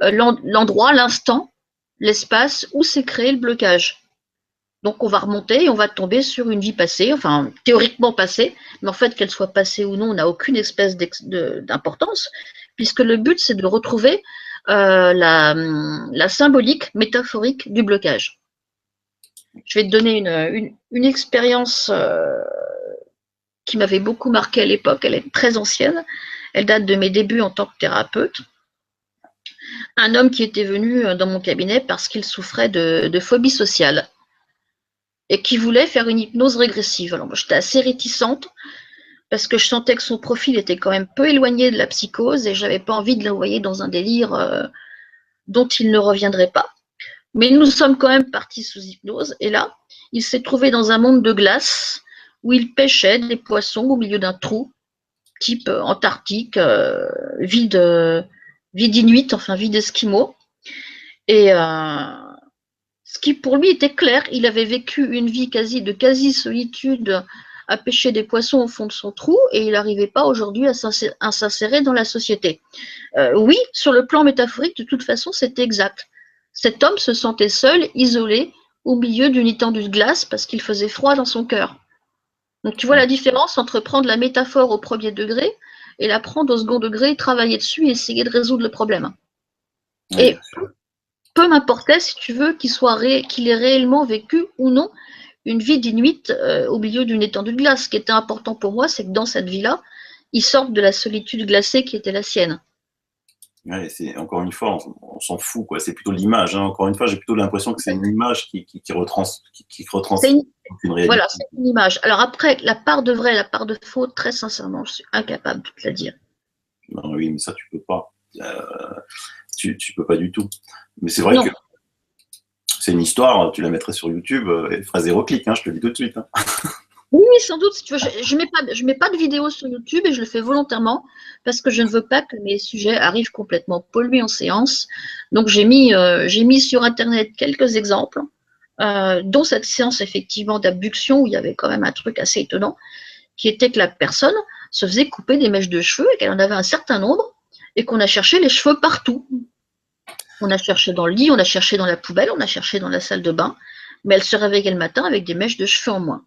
l'endroit, l'instant, l'espace où s'est créé le blocage. Donc, on va remonter et on va tomber sur une vie passée, enfin, théoriquement passée, mais en fait, qu'elle soit passée ou non, n'a aucune espèce d'importance, puisque le but, c'est de retrouver la symbolique métaphorique du blocage. Je vais te donner une expérience qui m'avait beaucoup marqué à l'époque. Elle est très ancienne. Elle date de mes débuts en tant que thérapeute. Un homme qui était venu dans mon cabinet parce qu'il souffrait de phobie sociale et qui voulait faire une hypnose régressive. Alors moi, j'étais assez réticente parce que je sentais que son profil était quand même peu éloigné de la psychose et j'avais pas envie de l'envoyer dans un délire dont il ne reviendrait pas. Mais nous sommes quand même partis sous hypnose et là, il s'est trouvé dans un monde de glace où il pêchait des poissons au milieu d'un trou type antarctique, vide inuit, enfin vide esquimau. Et ce qui pour lui était clair, il avait vécu une vie de quasi-solitude à pêcher des poissons au fond de son trou et il n'arrivait pas aujourd'hui à s'insérer dans la société. Oui, sur le plan métaphorique, de toute façon, c'était exact. Cet homme se sentait seul, isolé, au milieu d'une étendue de glace parce qu'il faisait froid dans son cœur. Donc tu vois la différence entre prendre la métaphore au premier degré et la prendre au second degré, travailler dessus et essayer de résoudre le problème. Oui, et peu m'importait, si tu veux, qu'il ait réellement vécu ou non une vie d'inuit au milieu d'une étendue de glace. Ce qui était important pour moi, c'est que dans cette vie-là, il sorte de la solitude glacée qui était la sienne. ouais, encore une fois, on s'en fout, quoi. C'est plutôt l'image, hein. Encore une fois, j'ai plutôt l'impression que c'est une image qui retranscrit une réalité. Voilà, c'est une image. Alors après, la part de vrai, la part de faux, très sincèrement, je suis incapable de te la dire. Non, oui, mais ça, tu peux pas. Tu peux pas du tout. Mais c'est vrai que c'est une histoire, tu la mettrais sur YouTube, elle ferait 0 clic, hein, je te le dis tout de suite. Hein. Oui, sans doute. Si tu veux, je mets pas de vidéo sur YouTube et je le fais volontairement parce que je ne veux pas que mes sujets arrivent complètement pollués en séance. Donc j'ai mis sur Internet quelques exemples, dont cette séance effectivement d'abduction où il y avait quand même un truc assez étonnant, qui était que la personne se faisait couper des mèches de cheveux et qu'elle en avait un certain nombre et qu'on a cherché les cheveux partout. On a cherché dans le lit, on a cherché dans la poubelle, on a cherché dans la salle de bain, mais elle se réveillait le matin avec des mèches de cheveux en moins.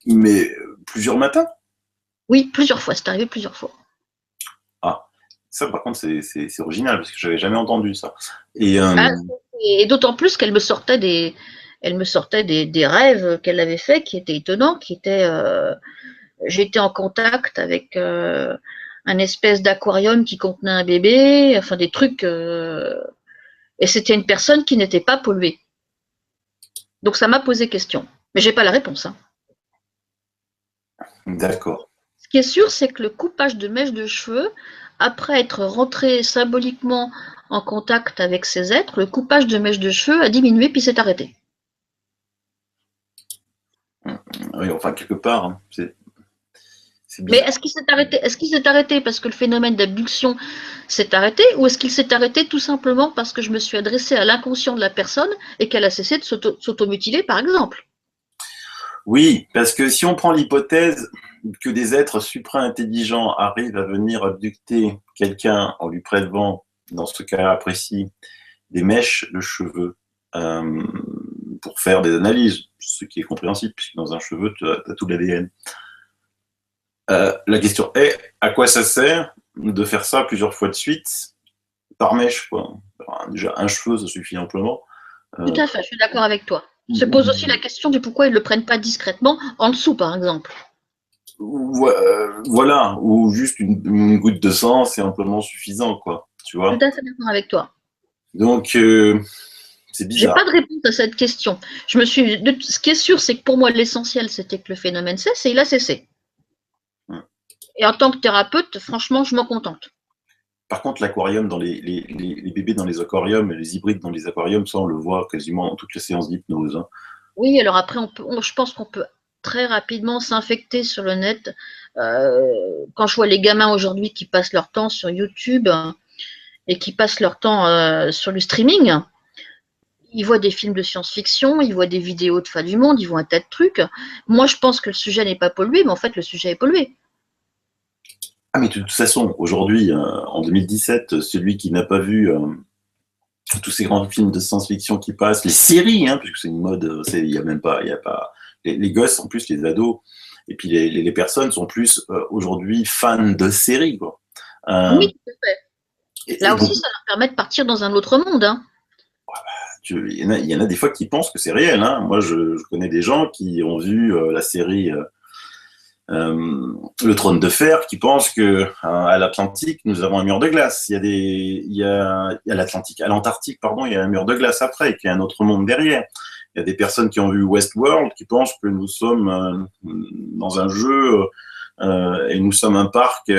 Mais plusieurs matins? Oui, plusieurs fois, c'est arrivé plusieurs fois. Ah, ça par contre c'est original parce que j'avais jamais entendu ça. Et d'autant plus qu'elle me sortait des rêves qu'elle avait faits qui étaient étonnants, j'étais en contact avec un espèce d'aquarium qui contenait un bébé, enfin des trucs, et c'était une personne qui n'était pas polluée. Donc ça m'a posé question, mais j'ai pas la réponse. Hein. D'accord. qui est sûr, c'est que le coupage de mèches de cheveux, après être rentré symboliquement en contact avec ces êtres, le coupage de mèches de cheveux a diminué puis s'est arrêté. Oui, enfin, quelque part, hein, c'est Mais bizarre. est-ce qu'il s'est arrêté? Est-ce qu'il s'est arrêté parce que le phénomène d'abduction s'est arrêté, ou est-ce qu'il s'est arrêté tout simplement parce que je me suis adressée à l'inconscient de la personne et qu'elle a cessé de s'automutiler, par exemple? Oui, parce que si on prend l'hypothèse que des êtres supra-intelligents arrivent à venir abducter quelqu'un en lui prélevant, dans ce cas précis, des mèches de cheveux euh, pour faire des analyses, ce qui est compréhensible, puisque dans un cheveu, tu as tout l'ADN. La question est, à quoi ça sert de faire ça plusieurs fois de suite par mèche, quoi. Alors, déjà, un cheveu, ça suffit amplement. Tout Euh, à fait, je suis d'accord avec toi. Se pose aussi la question du pourquoi ils ne le prennent pas discrètement en dessous, par exemple. voilà, ou juste une goutte de sang, c'est amplement suffisant, quoi. Tu Tout vois. à fait d'accord avec toi. Donc, c'est J'ai bizarre. pas de réponse à cette question. Ce qui est sûr, c'est que pour moi, l'essentiel, c'était que le phénomène cesse et il a cessé. Et en tant que thérapeute, franchement, je m'en contente. Par contre, l'aquarium, dans les bébés dans les aquariums, et les hybrides dans les aquariums, ça, on le voit quasiment dans toutes les séances d'hypnose, hein. Oui, alors après, je pense qu'on peut très rapidement s'infecter sur le net. Quand je vois les gamins aujourd'hui qui passent leur temps sur YouTube et qui passent leur temps sur le streaming, ils voient des films de science-fiction, ils voient des vidéos de fin du monde, ils voient un tas de trucs. Moi, je pense que le sujet n'est pas pollué, mais en fait, le sujet est pollué. Ah, mais de toute façon, aujourd'hui, en 2017, celui qui n'a pas vu tous ces grands films de science-fiction qui passent, les séries, hein, puisque c'est une mode, il y a même pas, il y a pas, les gosses en plus, les ados, et puis les personnes sont plus aujourd'hui fans de séries, quoi. Euh, Oui, tout à fait. et Là donc, aussi, ça leur permet de partir dans un autre monde, hein. il y en a des fois qui pensent que c'est réel, hein. Moi, je connais des gens qui ont vu la série Le Trône de Fer, qui pensent que à l'Atlantique, nous avons un mur de glace. Il y a l'Atlantique, à l'Antarctique, pardon, il y a un mur de glace après, qu'il y a un autre monde derrière. Il y a des personnes qui ont vu Westworld qui pensent que nous sommes dans un jeu et nous sommes un parc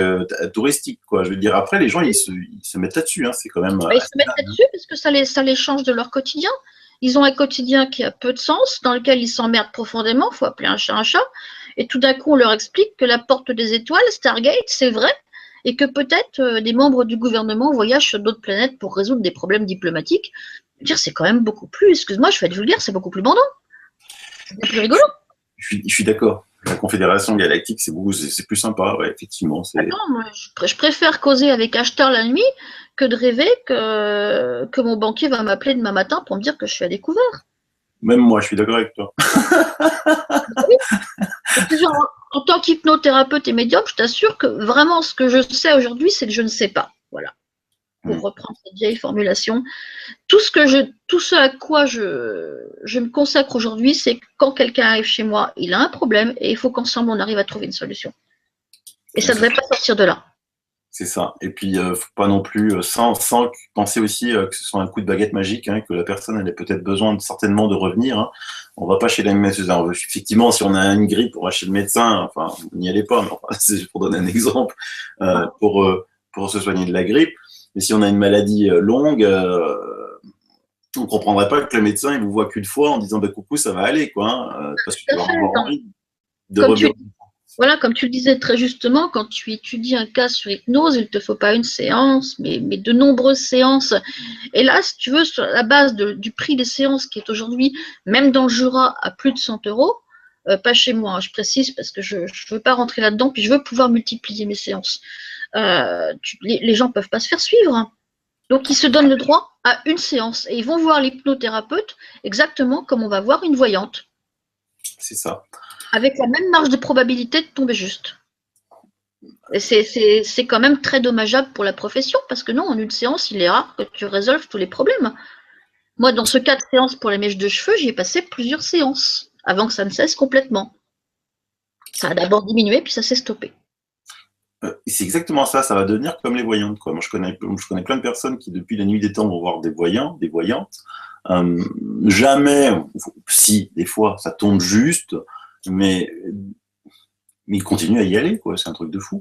touristique, quoi. Je veux dire, après, les gens, ils se mettent là-dessus, hein. C'est quand même Bah, ils se assez mettent dingue, hein. là-dessus parce que ça les change de leur quotidien. Ils ont un quotidien qui a peu de sens, dans lequel ils s'emmerdent profondément, il faut appeler un chat un chat. Et tout d'un coup, on leur explique que la porte des étoiles, Stargate, c'est vrai, et que peut-être des membres du gouvernement voyagent sur d'autres planètes pour résoudre des problèmes diplomatiques. Je veux dire, c'est quand même beaucoup plus, excuse-moi, je vais te le dire, c'est beaucoup plus bandant, c'est beaucoup plus rigolo. Je suis d'accord. La Confédération Galactique, c'est plus sympa, ouais, effectivement. Attends, moi, je préfère causer avec Acheteur la nuit que de rêver que mon banquier va m'appeler demain matin pour me dire que je suis à découvert. Même moi, je suis d'accord avec toi. Oui. Et puis, genre, en tant qu'hypnothérapeute et médium, je t'assure que vraiment ce que je sais aujourd'hui, c'est que je ne sais pas. Voilà. Pour Mm. reprendre cette vieille formulation, tout ce à quoi je me consacre aujourd'hui, c'est que quand quelqu'un arrive chez moi, il a un problème et il faut qu'ensemble on arrive à trouver une solution. Et ça ne devrait pas sortir de là. C'est ça. Et puis, faut pas non plus, sans penser aussi que ce soit un coup de baguette magique, hein, que la personne elle a peut-être besoin certainement de revenir, hein. On va pas chez la médecin. Alors, effectivement, si on a une grippe, on va chez le médecin. Enfin, n'y allez pas, mais enfin, c'est juste pour donner un exemple, pour se soigner de la grippe. Mais si on a une maladie longue, on comprendrait pas que le médecin il vous voit qu'une fois en disant bah, coucou, ça va aller, quoi, hein, parce qu'il Tout à va fait. avoir envie de Comme revenir. tu, voilà, comme tu le disais très justement, quand tu étudies un cas sur hypnose, il ne te faut pas une séance, mais de nombreuses séances. Et là, si tu veux, sur la base du prix des séances qui est aujourd'hui, même dans le Jura, à plus de 100 euros, pas chez moi, hein, je précise, parce que je ne veux pas rentrer là-dedans, puis je veux pouvoir multiplier mes séances. Les gens ne peuvent pas se faire suivre, hein. Donc, ils se donnent le droit à une séance et ils vont voir l'hypnothérapeute exactement comme on va voir une voyante, C'est ça. avec la même marge de probabilité de tomber juste. Et c'est quand même très dommageable pour la profession parce que non, en une séance, il est rare que tu résolves tous les problèmes. Moi, dans ce cas de séance pour les mèches de cheveux, j'y ai passé plusieurs séances avant que ça ne cesse complètement. Ça a d'abord diminué, puis ça s'est stoppé. C'est exactement ça, ça va devenir comme les voyantes, quoi. Moi, je connais plein de personnes qui, depuis la nuit des temps, vont voir des voyants, des voyantes. Euh, Jamais, si, des fois, ça tombe juste, mais Mais il continue à y aller, quoi. C'est un truc de fou.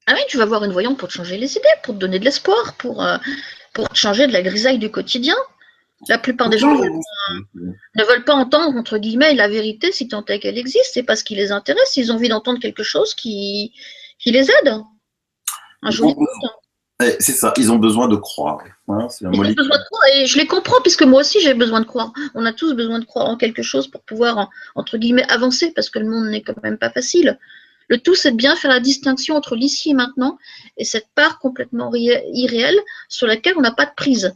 Ah oui, tu vas voir une voyante pour te changer les idées, pour te donner de l'espoir, pour te changer de la grisaille du quotidien. La plupart des gens ne veulent pas entendre, entre guillemets, la vérité, si tant est qu'elle existe. C'est parce qu'il les intéresse. Ils ont envie d'entendre quelque chose qui les aide. Un joli conte. C'est ça, ils ont besoin de croire. Hein, c'est Ils ont besoin de croire, et je les comprends, puisque moi aussi j'ai besoin de croire. On a tous besoin de croire en quelque chose pour pouvoir, entre guillemets, avancer, parce que le monde n'est quand même pas facile. Le tout, c'est de bien faire la distinction entre l'ici et maintenant et cette part complètement irréelle sur laquelle on n'a pas de prise.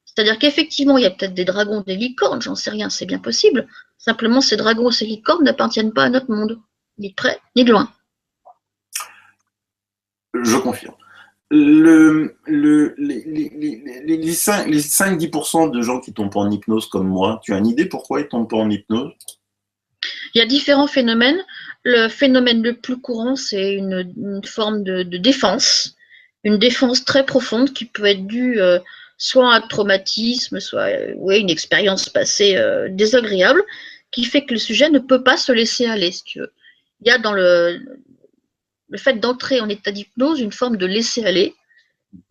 C'est-à-dire qu'effectivement, il y a peut-être des dragons, des licornes, j'en sais rien, c'est bien possible. Simplement, ces dragons et ces licornes n'appartiennent pas à notre monde, ni de près, ni de loin. Je confirme. Les 5-10% de gens qui tombent en hypnose comme moi, tu as une idée pourquoi ils ne tombent pas en hypnose? Il y a différents phénomènes. Le phénomène le plus courant, c'est une forme de défense, une défense très profonde qui peut être due soit à un traumatisme, soit une expérience passée désagréable, qui fait que le sujet ne peut pas se laisser aller, si tu veux. Il y a dans le fait d'entrer en état d'hypnose une forme de laisser aller,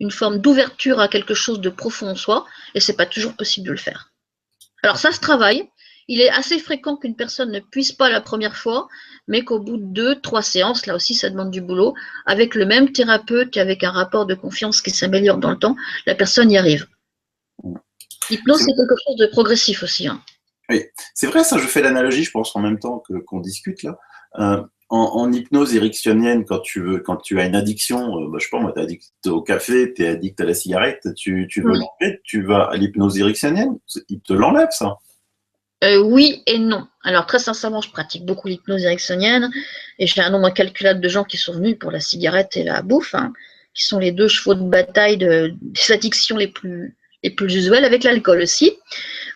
une forme d'ouverture à quelque chose de profond en soi, et c'est pas toujours possible de le faire. Alors ça se travaille. Il est assez fréquent qu'une personne ne puisse pas la première fois, mais qu'au bout de 2-3 séances, là aussi ça demande du boulot, avec le même thérapeute et avec un rapport de confiance qui s'améliore dans le temps, la personne y arrive. L'hypnose, c'est quelque chose de progressif aussi. Hein. Oui, c'est vrai, ça, je fais l'analogie, je pense, en même temps qu'on discute là. En hypnose ericksonienne, quand tu as une addiction, je sais pas moi, tu es addict au café, tu es addict à la cigarette, tu veux l'enlever, tu vas à l'hypnose ericksonienne, il te l'enlève ça. Oui et non. Alors très sincèrement, je pratique beaucoup l'hypnose ericksonienne et j'ai un nombre incalculable de gens qui sont venus pour la cigarette et la bouffe, hein, qui sont les deux chevaux de bataille des addictions les plus usuelles, avec l'alcool aussi.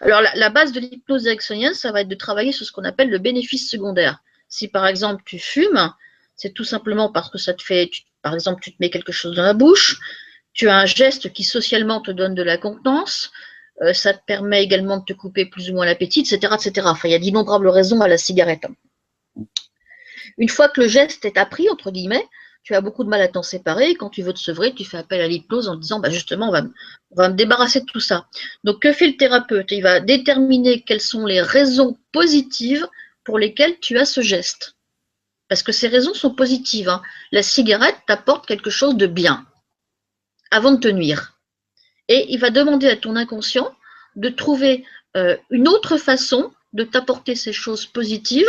Alors la base de l'hypnose ericksonienne, ça va être de travailler sur ce qu'on appelle le bénéfice secondaire. Si par exemple tu fumes, c'est tout simplement parce que ça te fait, par exemple tu te mets quelque chose dans la bouche, tu as un geste qui socialement te donne de la contenance, ça te permet également de te couper plus ou moins l'appétit, etc., etc. Enfin, il y a d'innombrables raisons à la cigarette. Une fois que le geste est appris, entre guillemets, tu as beaucoup de mal à t'en séparer. Quand tu veux te sevrer, tu fais appel à l'hypnose en disant, justement, on va me débarrasser de tout ça. Donc, que fait le thérapeute? Il va déterminer quelles sont les raisons positives pour lesquelles tu as ce geste. Parce que ces raisons sont positives. Hein. La cigarette t'apporte quelque chose de bien avant de te nuire. Et il va demander à ton inconscient de trouver une autre façon de t'apporter ces choses positives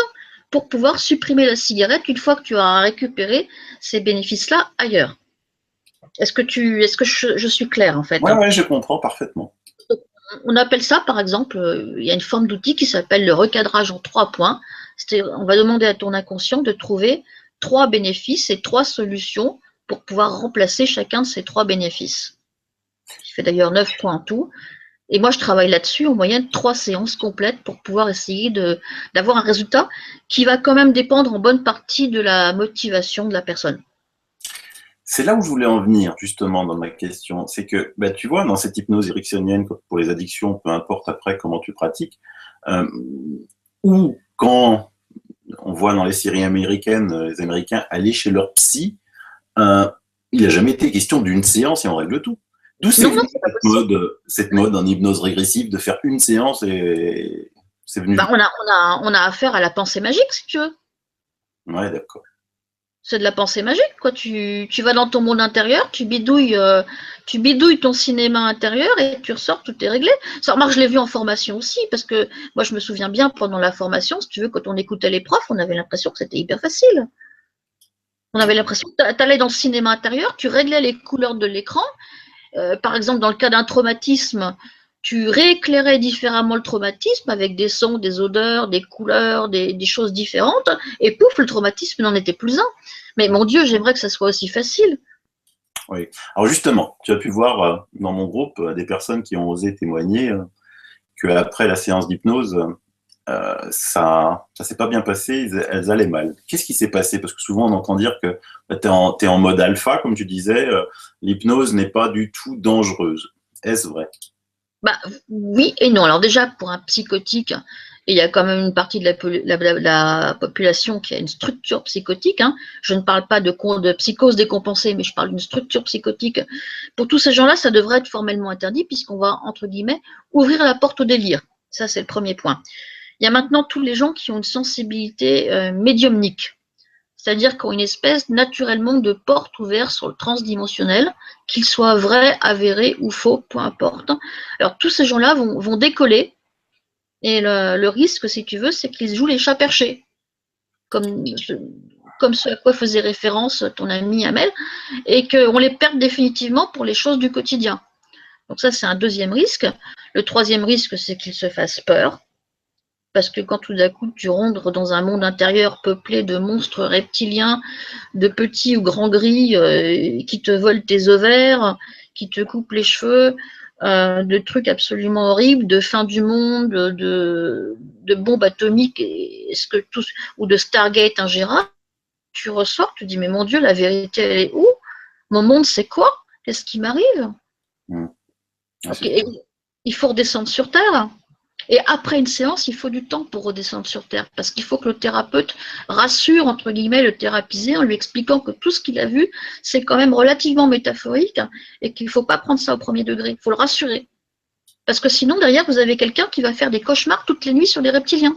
pour pouvoir supprimer la cigarette une fois que tu as récupéré ces bénéfices-là ailleurs. Est-ce que je suis claire en fait? Oui, je comprends parfaitement. On appelle ça, par exemple, il y a une forme d'outil qui s'appelle le recadrage en 3 points. On va demander à ton inconscient de trouver 3 bénéfices et 3 solutions pour pouvoir remplacer chacun de ces 3 bénéfices. Qui fait d'ailleurs 9 points en tout. Et moi, je travaille là-dessus en moyenne 3 séances complètes pour pouvoir essayer d'avoir un résultat qui va quand même dépendre en bonne partie de la motivation de la personne. C'est là où je voulais en venir, justement, dans ma question. C'est que, tu vois, dans cette hypnose ericksonienne, pour les addictions, peu importe après comment tu pratiques, ou quand on voit dans les séries américaines, les Américains aller chez leur psy, il n'a jamais été question d'une séance et on règle tout. D'où c'est venu cette mode en hypnose régressive de faire une séance et c'est venu. On a affaire à la pensée magique, si tu veux. Ouais, d'accord. C'est de la pensée magique, quoi. Tu vas dans ton monde intérieur, tu bidouilles ton cinéma intérieur et tu ressors, tout est réglé. Ça remarque, je l'ai vu en formation aussi, parce que moi, je me souviens bien pendant la formation, si tu veux, quand on écoutait les profs, on avait l'impression que c'était hyper facile. On avait l'impression que tu allais dans le cinéma intérieur, tu réglais les couleurs de l'écran. Par exemple, dans le cas d'un traumatisme, tu rééclairais différemment le traumatisme avec des sons, des odeurs, des couleurs, des choses différentes, et pouf, le traumatisme n'en était plus un. Mais mon Dieu, j'aimerais que ça soit aussi facile. Oui. Alors justement, tu as pu voir dans mon groupe des personnes qui ont osé témoigner qu'après la séance d'hypnose, ça s'est pas bien passé, elles allaient mal. Qu'est-ce qui s'est passé? Parce que souvent on entend dire que tu es en mode alpha, comme tu disais, l'hypnose n'est pas du tout dangereuse. Est-ce vrai? Oui et non. Alors déjà, pour un psychotique, Et il y a quand même une partie de la population qui a une structure psychotique. Hein. Je ne parle pas de psychose décompensée, mais je parle d'une structure psychotique. Pour tous ces gens-là, ça devrait être formellement interdit puisqu'on va, entre guillemets, ouvrir la porte au délire. Ça, c'est le premier point. Il y a maintenant tous les gens qui ont une sensibilité médiumnique. C'est-à-dire qu'ils ont une espèce naturellement de porte ouverte sur le transdimensionnel, qu'il soit vrai, avéré ou faux, peu importe. Alors tous ces gens-là vont décoller, et le risque, si tu veux, c'est qu'ils jouent les chats perchés, comme ce à quoi faisait référence ton ami Amel, et qu'on les perde définitivement pour les choses du quotidien. Donc ça, c'est un deuxième risque. Le troisième risque, c'est qu'ils se fassent peur. Parce que quand tout d'un coup tu rentres dans un monde intérieur peuplé de monstres reptiliens, de petits ou grands gris qui te volent tes ovaires, qui te coupent les cheveux, de trucs absolument horribles, de fin du monde, de bombes atomiques ou de Stargate ingérable, tu ressors, tu dis mais mon Dieu, la vérité elle est où? Mon monde c'est quoi? Qu'est-ce qui m'arrive? Okay. Il faut redescendre sur Terre. Et après une séance, il faut du temps pour redescendre sur Terre, parce qu'il faut que le thérapeute rassure, entre guillemets, le thérapisé en lui expliquant que tout ce qu'il a vu, c'est quand même relativement métaphorique et qu'il ne faut pas prendre ça au premier degré. Il faut le rassurer. Parce que sinon, derrière, vous avez quelqu'un qui va faire des cauchemars toutes les nuits sur les reptiliens,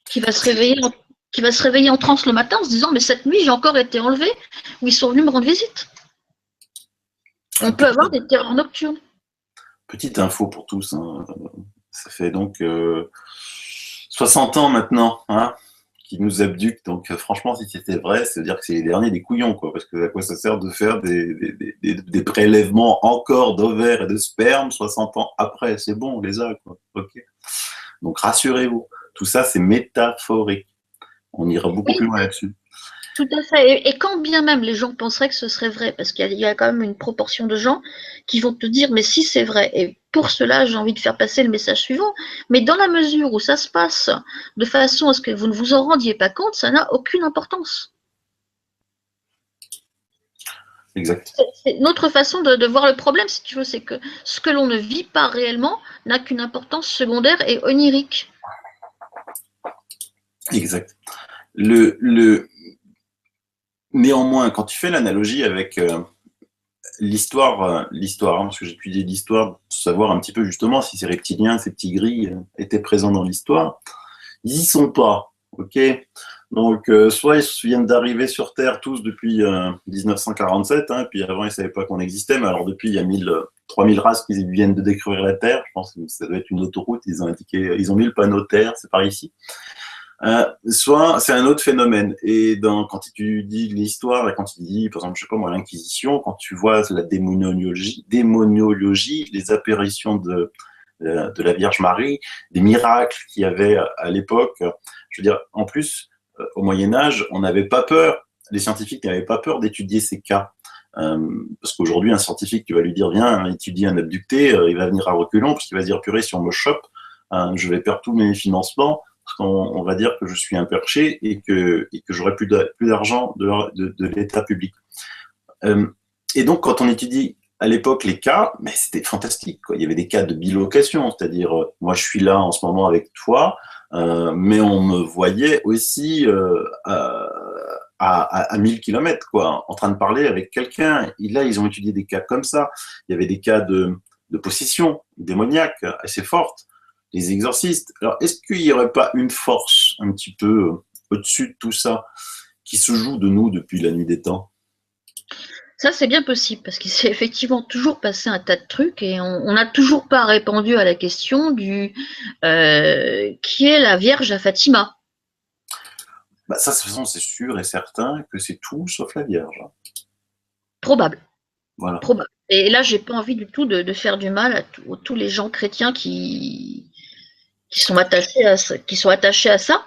qui va se réveiller en transe le matin en se disant « mais cette nuit, j'ai encore été enlevé » ou ils sont venus me rendre visite. On peut avoir des terreurs nocturnes. Petite info pour tous, hein. Ça fait donc 60 ans maintenant hein, qu'ils nous abduquent. Donc franchement, si c'était vrai, ça veut dire que c'est les derniers des couillons, quoi. Parce que à quoi ça sert de faire des prélèvements encore d'ovaires et de sperme 60 ans après? C'est bon, on les a, quoi. Okay. Donc rassurez-vous, tout ça c'est métaphorique. On ira beaucoup plus loin là-dessus. Tout à fait. Et quand bien même les gens penseraient que ce serait vrai, parce qu'il y a quand même une proportion de gens qui vont te dire, mais si c'est vrai, et pour cela, j'ai envie de faire passer le message suivant, mais dans la mesure où ça se passe de façon à ce que vous ne vous en rendiez pas compte, ça n'a aucune importance. Exact. C'est notre façon de voir le problème, si tu veux, c'est que ce que l'on ne vit pas réellement n'a qu'une importance secondaire et onirique. Exact. Néanmoins, quand tu fais l'analogie avec l'histoire, hein, parce que j'ai étudié l'histoire, pour savoir un petit peu justement si ces reptiliens, ces petits gris étaient présents dans l'histoire, ils y sont pas, ok? Donc, soit ils viennent d'arriver sur Terre tous depuis 1947, hein, puis avant ils savaient pas qu'on existait, mais alors depuis il y a 3000 races qui viennent de découvrir la Terre, je pense que ça doit être une autoroute, ils ont mis le panneau Terre, c'est par ici. Soit c'est un autre phénomène. Et quand tu dis l'histoire, et quand tu dis, par exemple, je sais pas moi, l'Inquisition, quand tu vois la démoniologie, les apparitions de la Vierge Marie, des miracles qu'il y avait à l'époque, je veux dire, en plus, au Moyen-Âge, on n'avait pas peur, les scientifiques n'avaient pas peur d'étudier ces cas. Parce qu'aujourd'hui, un scientifique, tu vas lui dire, viens, étudie un abducté, il va venir à reculons, parce qu'il va se dire, purée, si on me chope, je vais perdre tous mes financements. Parce qu'on va dire que je suis un perché et que j'aurai plus d'argent de l'État public. Et donc, quand on étudie à l'époque les cas, mais c'était fantastique, quoi. Il y avait des cas de bilocation, c'est-à-dire, moi je suis là en ce moment avec toi, mais on me voyait aussi à 1000 km, quoi, en train de parler avec quelqu'un. Et là, ils ont étudié des cas comme ça. Il y avait des cas de possession démoniaque assez forte. Les exorcistes. Alors, est-ce qu'il n'y aurait pas une force un petit peu au-dessus de tout ça qui se joue de nous depuis la nuit des temps? Ça, c'est bien possible, parce qu'il s'est effectivement toujours passé un tas de trucs et on n'a toujours pas répondu à la question du qui est la Vierge à Fatima. Bah ça, de toute façon, c'est sûr et certain que c'est tout sauf la Vierge. Probable. Voilà. Probable. Et là, j'ai pas envie du tout de faire du mal à tous les gens chrétiens qui sont attachés à ça.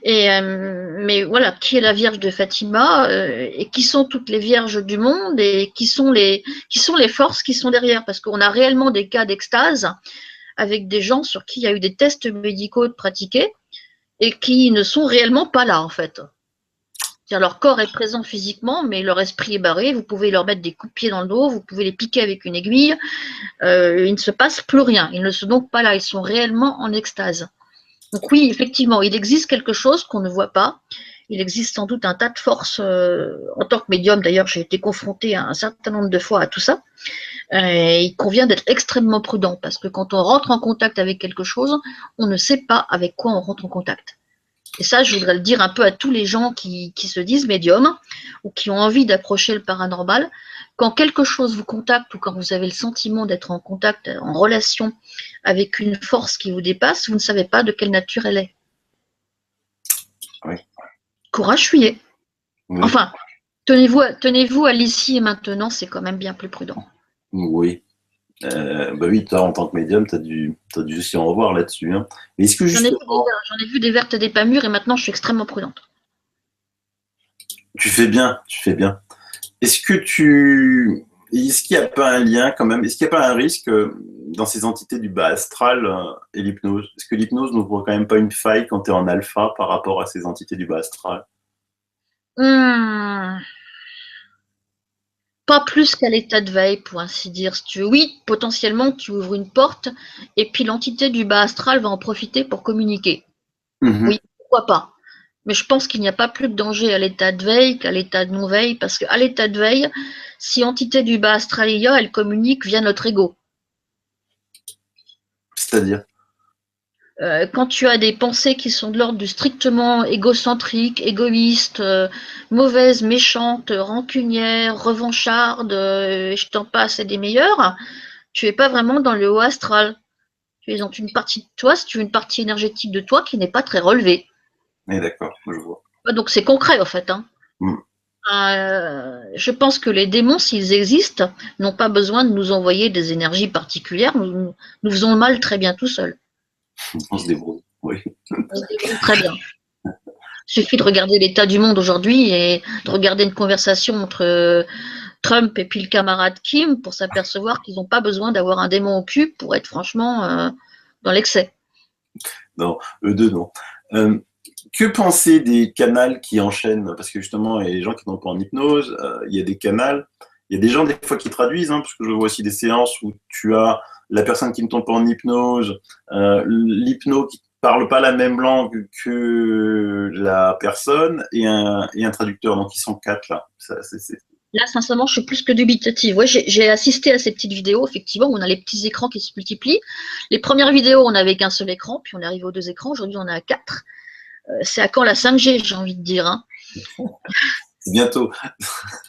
Mais voilà, qui est la Vierge de Fatima et qui sont toutes les vierges du monde et qui sont les forces qui sont derrière, parce qu'on a réellement des cas d'extase avec des gens sur qui il y a eu des tests médicaux pratiqués et qui ne sont réellement pas là en fait. Leur corps est présent physiquement, mais leur esprit est barré. Vous pouvez leur mettre des coups de pied dans le dos, vous pouvez les piquer avec une aiguille. Il ne se passe plus rien. Ils ne sont donc pas là. Ils sont réellement en extase. Donc oui, effectivement, il existe quelque chose qu'on ne voit pas. Il existe sans doute un tas de forces. En tant que médium, d'ailleurs, j'ai été confrontée un certain nombre de fois à tout ça. Il convient d'être extrêmement prudent parce que quand on rentre en contact avec quelque chose, on ne sait pas avec quoi on rentre en contact. Et ça, je voudrais le dire un peu à tous les gens qui se disent médiums ou qui ont envie d'approcher le paranormal. Quand quelque chose vous contacte ou quand vous avez le sentiment d'être en contact, en relation avec une force qui vous dépasse, vous ne savez pas de quelle nature elle est. Oui. Courage, fuyez. Oui. Enfin, tenez-vous à l'ici et maintenant, c'est quand même bien plus prudent. Oui. Bah oui, toi, en tant que médium, tu as dû aussi en revoir là-dessus. Hein. Mais est-ce que justement... J'en ai vu des vertes et des pas mûres et maintenant je suis extrêmement prudente. Tu fais bien, tu fais bien. Est-ce qu'il n'y a pas un lien quand même, est-ce qu'il n'y a pas un risque dans ces entités du bas astral et l'hypnose? Est-ce que l'hypnose n'ouvre quand même pas une faille quand tu es en alpha par rapport à ces entités du bas astral? Pas plus qu'à l'état de veille, pour ainsi dire. Si tu veux. Oui, potentiellement, tu ouvres une porte et puis l'entité du bas astral va en profiter pour communiquer. Oui, pourquoi pas. Mais je pense qu'il n'y a pas plus de danger à l'état de veille qu'à l'état de non-veille, parce qu'à l'état de veille, si entité du bas astral il y a, elle communique via notre ego. C'est-à-dire? Quand tu as des pensées qui sont de l'ordre du strictement égocentrique, égoïste, mauvaise, méchante, rancunière, revancharde, je t'en passe et des meilleurs, tu n'es pas vraiment dans le haut astral. Tu es dans une partie de toi, si tu veux, une partie énergétique de toi qui n'est pas très relevée. Oui, d'accord, je vois. Donc c'est concret en fait. Hein. Je pense que les démons, s'ils existent, n'ont pas besoin de nous envoyer des énergies particulières. Nous faisons le mal très bien tout seuls. On se débrouille, oui. On se débrouille très bien. Il suffit de regarder l'état du monde aujourd'hui et de regarder une conversation entre Trump et puis le camarade Kim pour s'apercevoir qu'ils n'ont pas besoin d'avoir un démon au cul pour être franchement dans l'excès. Non, eux deux, non. Que penser des canals qui enchaînent? Parce que justement, il y a des gens qui sont pas en hypnose, il y a des canals, il y a des gens des fois qui traduisent, hein, parce que je vois aussi des séances où tu as la personne qui ne tombe pas en hypnose, l'hypno qui ne parle pas la même langue que la personne et un traducteur, donc ils sont quatre là. Là, sincèrement, je suis plus que dubitative. Ouais, j'ai assisté à ces petites vidéos, effectivement, où on a les petits écrans qui se multiplient. Les premières vidéos, on n'avait qu'un seul écran, puis on est arrivé aux deux écrans. Aujourd'hui, on en a 4. C'est à quand la 5G, j'ai envie de dire. Hein. Bientôt.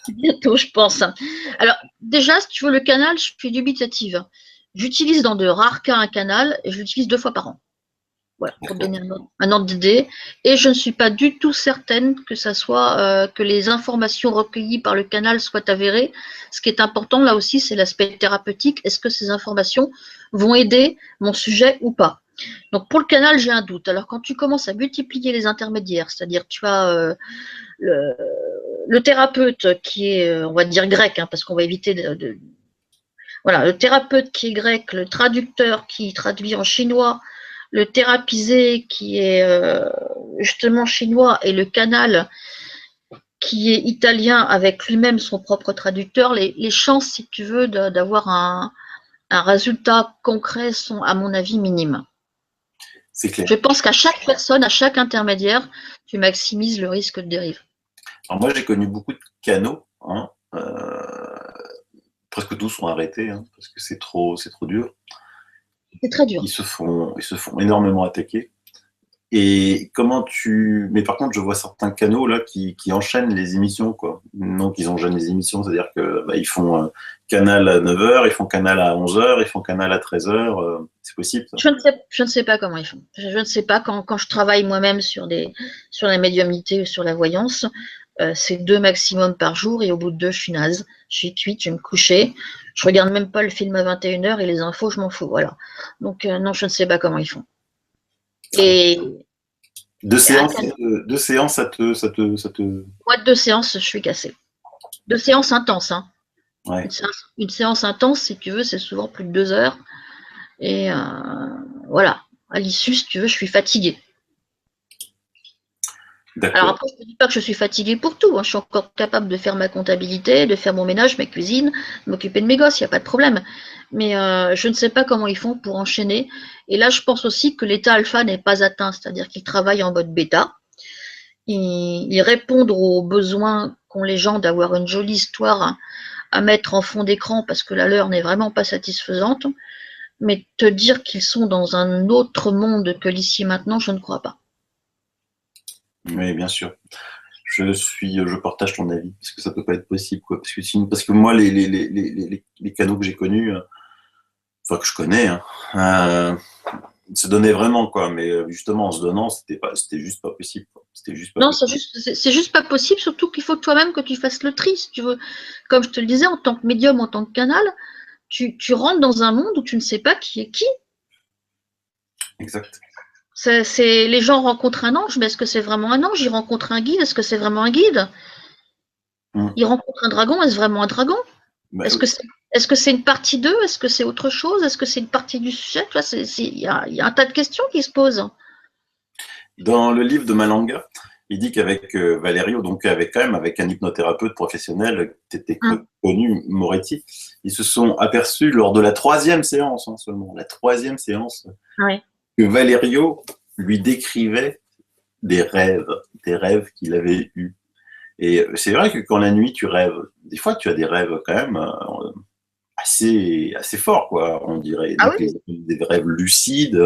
Bientôt, je pense. Alors, déjà, si tu veux, le canal, je suis dubitative. J'utilise dans de rares cas un canal et je l'utilise 2 fois par an. Voilà, pour te donner un ordre d'idée. Et je ne suis pas du tout certaine que ça soit que les informations recueillies par le canal soient avérées. Ce qui est important là aussi, c'est l'aspect thérapeutique. Est-ce que ces informations vont aider mon sujet ou pas? Donc pour le canal, j'ai un doute. Alors quand tu commences à multiplier les intermédiaires, c'est-à-dire tu as le thérapeute qui est, on va dire grec, hein, parce qu'on va éviter voilà, le thérapeute qui est grec, le traducteur qui traduit en chinois, le thérapisé qui est justement chinois et le canal qui est italien avec lui-même son propre traducteur, les chances, si tu veux, d'avoir un résultat concret sont, à mon avis, minimes. C'est clair. Je pense qu'à chaque personne, à chaque intermédiaire, tu maximises le risque de dérive. Alors moi, j'ai connu beaucoup de canaux. Hein, presque tous sont arrêtés hein, parce que c'est trop dur. C'est très dur. Ils se font énormément attaquer. Et mais par contre, je vois certains canaux là qui enchaînent les émissions, quoi. Donc, ils enchaînent les émissions, c'est-à-dire que ils font canal à 9h, ils font canal à 11h, ils font canal à 13h. C'est possible, ça? Je ne sais pas comment ils font. Je ne sais pas quand je travaille moi-même sur la médiumnité ou sur la voyance. C'est 2 maximum par jour et au bout de 2, je suis naze. Je suis cuite, je vais me coucher. Je regarde même pas le film à 21h et les infos, je m'en fous. Voilà. Donc, non, je ne sais pas comment ils font. Et 2 séances, ça te... moi, 2 séances, je suis cassée. 2 séances intenses. Hein. Ouais. Une séance intense, si tu veux, c'est souvent plus de 2 heures. Et voilà. À l'issue, si tu veux, je suis fatiguée. Alors D'accord. après, je ne dis pas que je suis fatiguée pour tout, hein. Je suis encore capable de faire ma comptabilité, de faire mon ménage, ma cuisine, de m'occuper de mes gosses, il n'y a pas de problème. Mais je ne sais pas comment ils font pour enchaîner. Et là, je pense aussi que l'état alpha n'est pas atteint, c'est-à-dire qu'ils travaillent en mode bêta. Ils répondent aux besoins qu'ont les gens d'avoir une jolie histoire à mettre en fond d'écran parce que la leur n'est vraiment pas satisfaisante. Mais te dire qu'ils sont dans un autre monde que l'ici maintenant, je ne crois pas. Oui, bien sûr. Je partage ton avis, parce que ça peut pas être possible, quoi. Parce que moi, les canaux que j'ai connus, enfin que je connais, hein, euh, se donnaient vraiment, quoi. Mais justement, en se donnant, c'était juste pas possible, quoi. C'était juste pas Non, possible. c'est juste pas possible, surtout qu'il faut toi-même que tu fasses le tri, si tu veux. Comme je te le disais, en tant que médium, en tant que canal, tu rentres dans un monde où tu ne sais pas qui est qui. Exact. Les gens rencontrent un ange, mais est-ce que c'est vraiment un ange? Ils rencontrent un guide, est-ce que c'est vraiment un guide? Mm. Ils rencontrent un dragon, est-ce vraiment un dragon? Bah, Est-ce que c'est est-ce que c'est une partie d'eux? Est-ce que c'est autre chose? Est-ce que c'est une partie du sujet? Tu vois, il y a un tas de questions qui se posent. dans le livre de Malanga, il dit qu'avec Valerio, donc avec quand même avec un hypnothérapeute professionnel qui était Hum, connu, Moretti, ils se sont aperçus lors de la troisième séance, hein, seulement, la troisième séance, ouais. que Valerio lui décrivait des rêves qu'il avait eus. Et c'est vrai que quand la nuit tu rêves, des fois tu as des rêves quand même assez forts, quoi, on dirait. Ah Donc oui? des rêves lucides,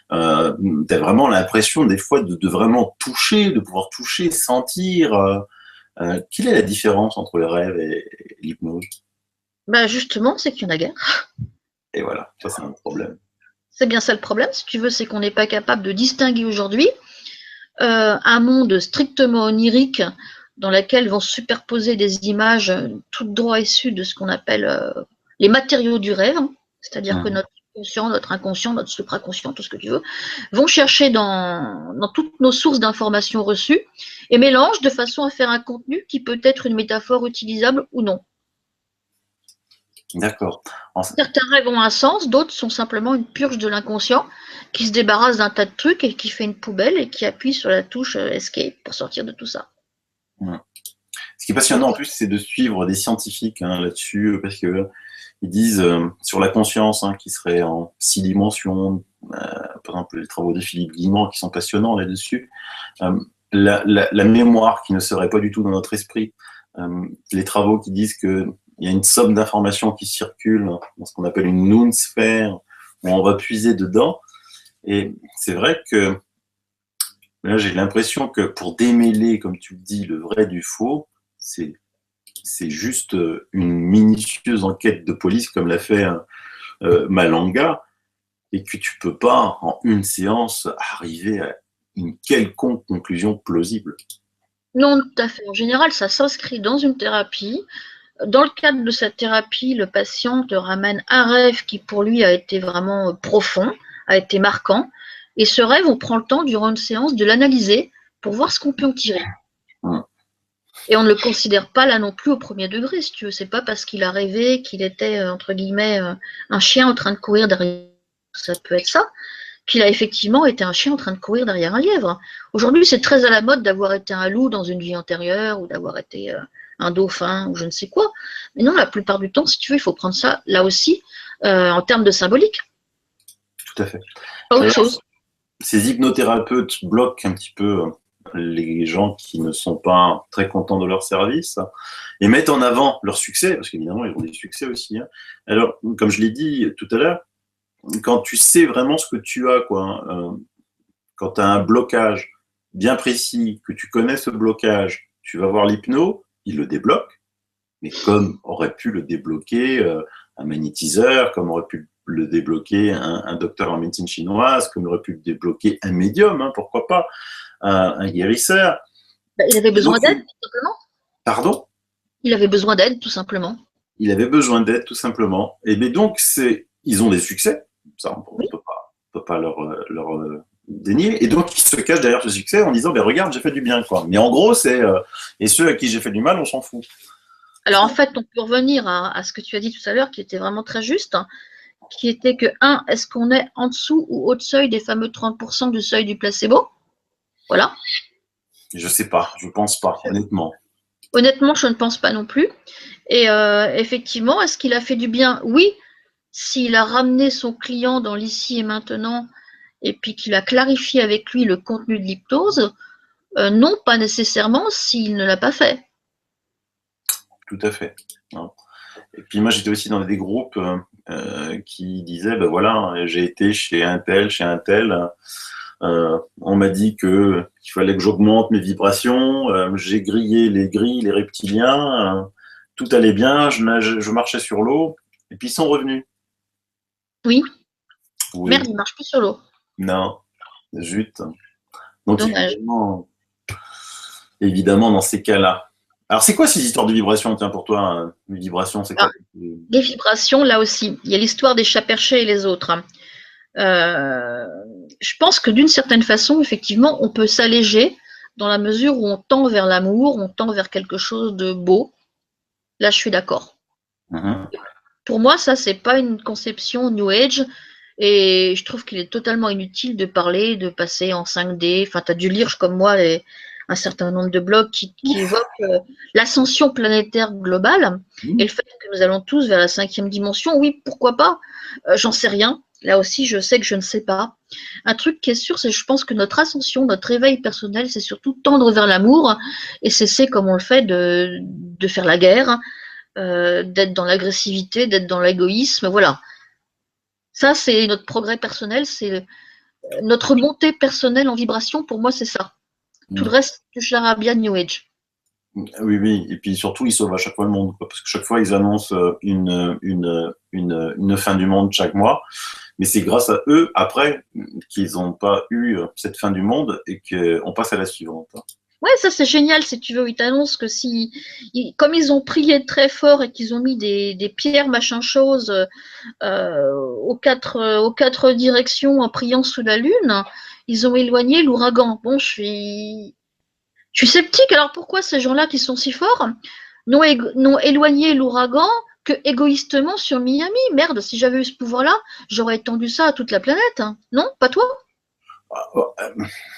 tu as vraiment l'impression des fois de vraiment toucher, de pouvoir toucher, sentir. Quelle est la différence entre le rêve et l'hypnose? Ben justement, c'est qu'il y en a guère. Et voilà, ça c'est un problème. C'est bien ça le problème, si tu veux, c'est qu'on n'est pas capable de distinguer aujourd'hui un monde strictement onirique dans lequel vont se superposer des images toutes droit issues de ce qu'on appelle les matériaux du rêve, hein. C'est-à-dire que Mmh. notre conscient, notre inconscient, notre supraconscient, tout ce que tu veux, vont chercher dans toutes nos sources d'informations reçues et mélangent de façon à faire un contenu qui peut être une métaphore utilisable ou non. D'accord. En- Certains rêves ont un sens, d'autres sont simplement une purge de l'inconscient qui se débarrasse d'un tas de trucs et qui fait une poubelle et qui appuie sur la touche Escape pour sortir de tout ça. mmh. Ce qui est passionnant en plus, c'est de suivre des scientifiques hein, là-dessus, parce que ils disent sur la conscience hein, qui serait en 6 dimensions, par exemple les travaux de Philippe Guillemot qui sont passionnants là-dessus, euh, la mémoire qui ne serait pas du tout dans notre esprit, les travaux qui disent qu'il y a une somme d'informations qui circulent dans ce qu'on appelle une noonsphère, où on va puiser dedans. Et c'est vrai que là, j'ai l'impression que pour démêler, comme tu le dis, le vrai du faux, c'est c'est juste une minutieuse enquête de police comme l'a fait Malanga, et que tu peux pas en une séance arriver à une quelconque conclusion plausible. Non, tout à fait. En général, ça s'inscrit dans une thérapie. Dans le cadre de cette thérapie, le patient te ramène un rêve qui pour lui a été vraiment profond, a été marquant. Et ce rêve, on prend le temps durant une séance de l'analyser pour voir ce qu'on peut en tirer. Hum. Et on ne le considère pas là non plus au premier degré, si tu veux. C'est pas parce qu'il a rêvé qu'il était, entre guillemets, un chien en train de courir derrière. Ça peut être ça, qu'il a effectivement été un chien en train de courir derrière un lièvre. Aujourd'hui, c'est très à la mode d'avoir été un loup dans une vie antérieure ou d'avoir été un dauphin ou je ne sais quoi. Mais non, la plupart du temps, si tu veux, il faut prendre ça là aussi en termes de symbolique, Tout à fait. pas autre Alors, chose. ces hypnothérapeutes bloquent un petit peu les gens qui ne sont pas très contents de leur service et mettent en avant leur succès, parce qu'évidemment, ils ont des succès aussi, hein. Alors, comme je l'ai dit tout à l'heure, quand tu sais vraiment ce que tu as, quoi, hein, quand tu as un blocage bien précis, que tu connais ce blocage, tu vas voir l'hypno, il le débloque, mais comme aurait pu le débloquer un magnétiseur, comme aurait pu le débloquer un docteur en médecine chinoise, comme aurait pu le débloquer un médium, hein, pourquoi pas, un guérisseur. Bah, il avait Et donc, besoin d'aide, tout simplement. pardon, Il avait besoin d'aide, tout simplement. il avait besoin d'aide tout simplement. Et bien donc, ils ont des succès, ça on Oui. peut pas leur dénier. Et donc, ils se cachent derrière ce succès en disant, ben regarde, j'ai fait du bien, quoi. Mais en gros, et ceux à qui j'ai fait du mal, on s'en fout. Alors en fait, on peut revenir à ce que tu as dit tout à l'heure, qui était vraiment très juste, hein, qui était que, un, est-ce qu'on est en dessous ou au-dessus des fameux 30% du seuil du placebo? Voilà. Je sais pas, je pense pas, honnêtement. Honnêtement, je ne pense pas non plus. Et effectivement, est-ce qu'il a fait du bien? Oui, s'il a ramené son client dans l'ici et maintenant et puis qu'il a clarifié avec lui le contenu de l'hypnose, non, pas nécessairement s'il ne l'a pas fait. Tout à fait. Hein. Et puis moi, j'étais aussi dans des groupes qui disaient, ben voilà, j'ai été chez un tel, on m'a dit qu'il fallait que j'augmente mes vibrations, j'ai grillé les grilles, les reptiliens, tout allait bien, je marchais sur l'eau, et puis ils sont revenus. Oui. Oui, Merde, il marche plus sur l'eau. non, zut. Donc Dommage. évidemment, dans ces cas-là. Alors, c'est quoi ces histoires de vibrations, tiens, pour toi, les vibrations, c'est Ah, quoi? les vibrations, là aussi, il y a l'histoire des chats perchés et les autres. Euh, je pense que d'une certaine façon, effectivement, on peut s'alléger dans la mesure où on tend vers l'amour, on tend vers quelque chose de beau. Là, je suis d'accord. Mhm. Pour moi, ça, c'est pas une conception New Age. Et je trouve qu'il est totalement inutile de parler, de passer en 5D. Enfin, tu as dû lire, comme moi, un certain nombre de blogs qui évoquent l'ascension planétaire globale et le fait que nous allons tous vers la 5e dimension. Oui, pourquoi pas? J'en sais rien. Là aussi, je sais que je ne sais pas. Un truc qui est sûr, c'est que je pense que notre ascension, notre éveil personnel, c'est surtout tendre vers l'amour et cesser, comme on le fait, de faire la guerre, d'être dans l'agressivité, d'être dans l'égoïsme. Voilà. Ça, c'est notre progrès personnel, c'est notre montée personnelle en vibration. Pour moi, c'est ça. Tout le reste, du charabia New Age. Oui, oui, et puis surtout, ils sauvent à chaque fois le monde, quoi, parce que chaque fois, ils annoncent une fin du monde chaque mois, mais c'est grâce à eux, après, qu'ils n'ont pas eu cette fin du monde et qu'on passe à la suivante. Ouais, ça c'est génial si tu veux. Ils t'annoncent que si, comme ils ont prié très fort et qu'ils ont mis des pierres, machin chose, aux quatre directions en priant sous la lune, ils ont éloigné l'ouragan. Bon, je suis sceptique. Alors pourquoi ces gens-là qui sont si forts n'ont éloigné l'ouragan que égoïstement sur Miami? Merde, si j'avais eu ce pouvoir-là, j'aurais étendu ça à toute la planète. Hein. Non, pas toi?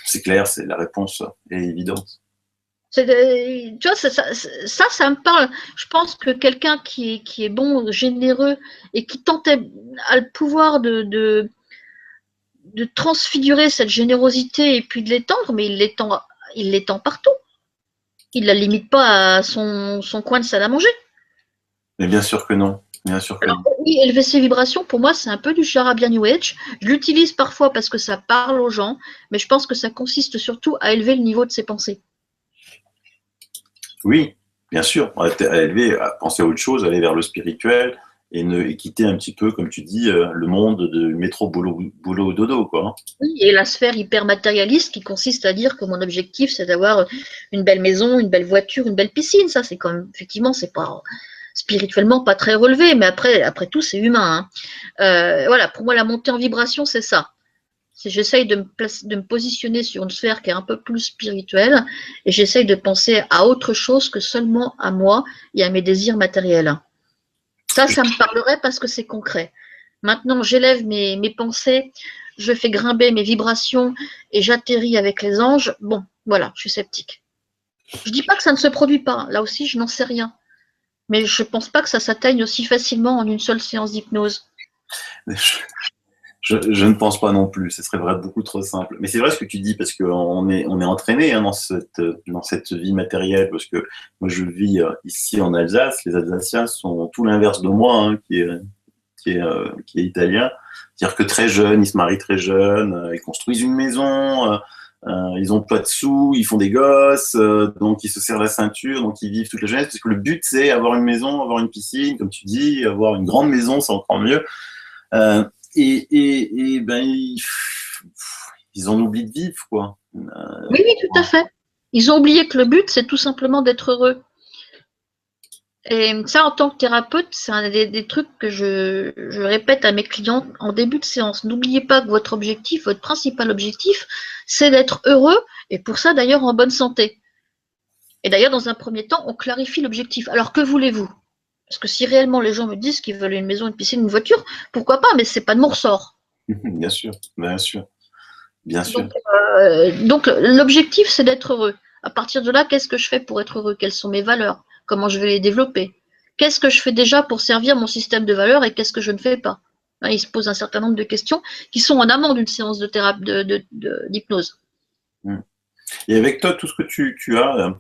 C'est clair, c'est la réponse est évidente. Tu vois, ça me parle. Je pense que quelqu'un qui est bon, généreux et qui tentait, a le pouvoir de transfigurer cette générosité et puis de l'étendre, mais il l'étend partout. Il ne la limite pas à son coin de salle à manger. Mais bien sûr que non, bien sûr que Alors, non. oui, élever ses vibrations, pour moi, c'est un peu du charabia New Age. Je l'utilise parfois parce que ça parle aux gens, mais je pense que ça consiste surtout à élever le niveau de ses pensées. Oui, bien sûr, à élever, à penser à autre chose, aller vers le spirituel et quitter un petit peu, comme tu dis, le monde de métro boulot, boulot dodo, quoi. Oui, et la sphère hyper matérialiste qui consiste à dire que mon objectif, c'est d'avoir une belle maison, une belle voiture, une belle piscine. Ça, c'est comme, effectivement, c'est pas spirituellement pas très relevé, mais après tout, c'est humain. Hein. Voilà, pour moi, la montée en vibration, c'est ça. J'essaye de me positionner sur une sphère qui est un peu plus spirituelle et j'essaye de penser à autre chose que seulement à moi et à mes désirs matériels. Ça me parlerait parce que c'est concret. Maintenant, j'élève mes pensées, je fais grimper mes vibrations et j'atterris avec les anges. Bon, voilà, je suis sceptique. Je ne dis pas que ça ne se produit pas. Là aussi, je n'en sais rien. Mais je ne pense pas que ça s'atteigne aussi facilement en une seule séance d'hypnose. Je ne pense pas non plus, ce serait vrai beaucoup trop simple. Mais c'est vrai ce que tu dis, parce qu'on on est entraîné hein, dans cette vie matérielle, parce que moi je vis ici en Alsace, les Alsaciens sont tout l'inverse de moi, hein, qui est italien. C'est-à-dire que très jeunes, ils se marient très jeunes, ils construisent une maison, ils ont pas de sous, ils font des gosses, donc ils se serrent la ceinture, donc ils vivent toute la jeunesse, parce que le but c'est avoir une maison, avoir une piscine, comme tu dis, avoir une grande maison, c'est encore mieux. Euh, et ben, ils en oublient de vivre, quoi. Oui, oui, tout à fait. Ils ont oublié que le but, c'est tout simplement d'être heureux. Et ça, en tant que thérapeute, c'est un des trucs que je répète à mes clients en début de séance. N'oubliez pas que votre objectif, votre principal objectif, c'est d'être heureux et pour ça, d'ailleurs, en bonne santé. Et d'ailleurs, dans un premier temps, on clarifie l'objectif. Alors, que voulez-vous? Parce que si réellement les gens me disent qu'ils veulent une maison, une piscine, une voiture, pourquoi pas? Mais c'est pas de mon ressort. Bien sûr, bien sûr, bien sûr. Donc l'objectif, c'est d'être heureux. À partir de là, qu'est-ce que je fais pour être heureux? Quelles sont mes valeurs? Comment je vais les développer? Qu'est-ce que je fais déjà pour servir mon système de valeurs et qu'est-ce que je ne fais pas? Hein, il se pose un certain nombre de questions qui sont en amont d'une séance de thérapie d'hypnose. Et avec toi, tout ce que tu as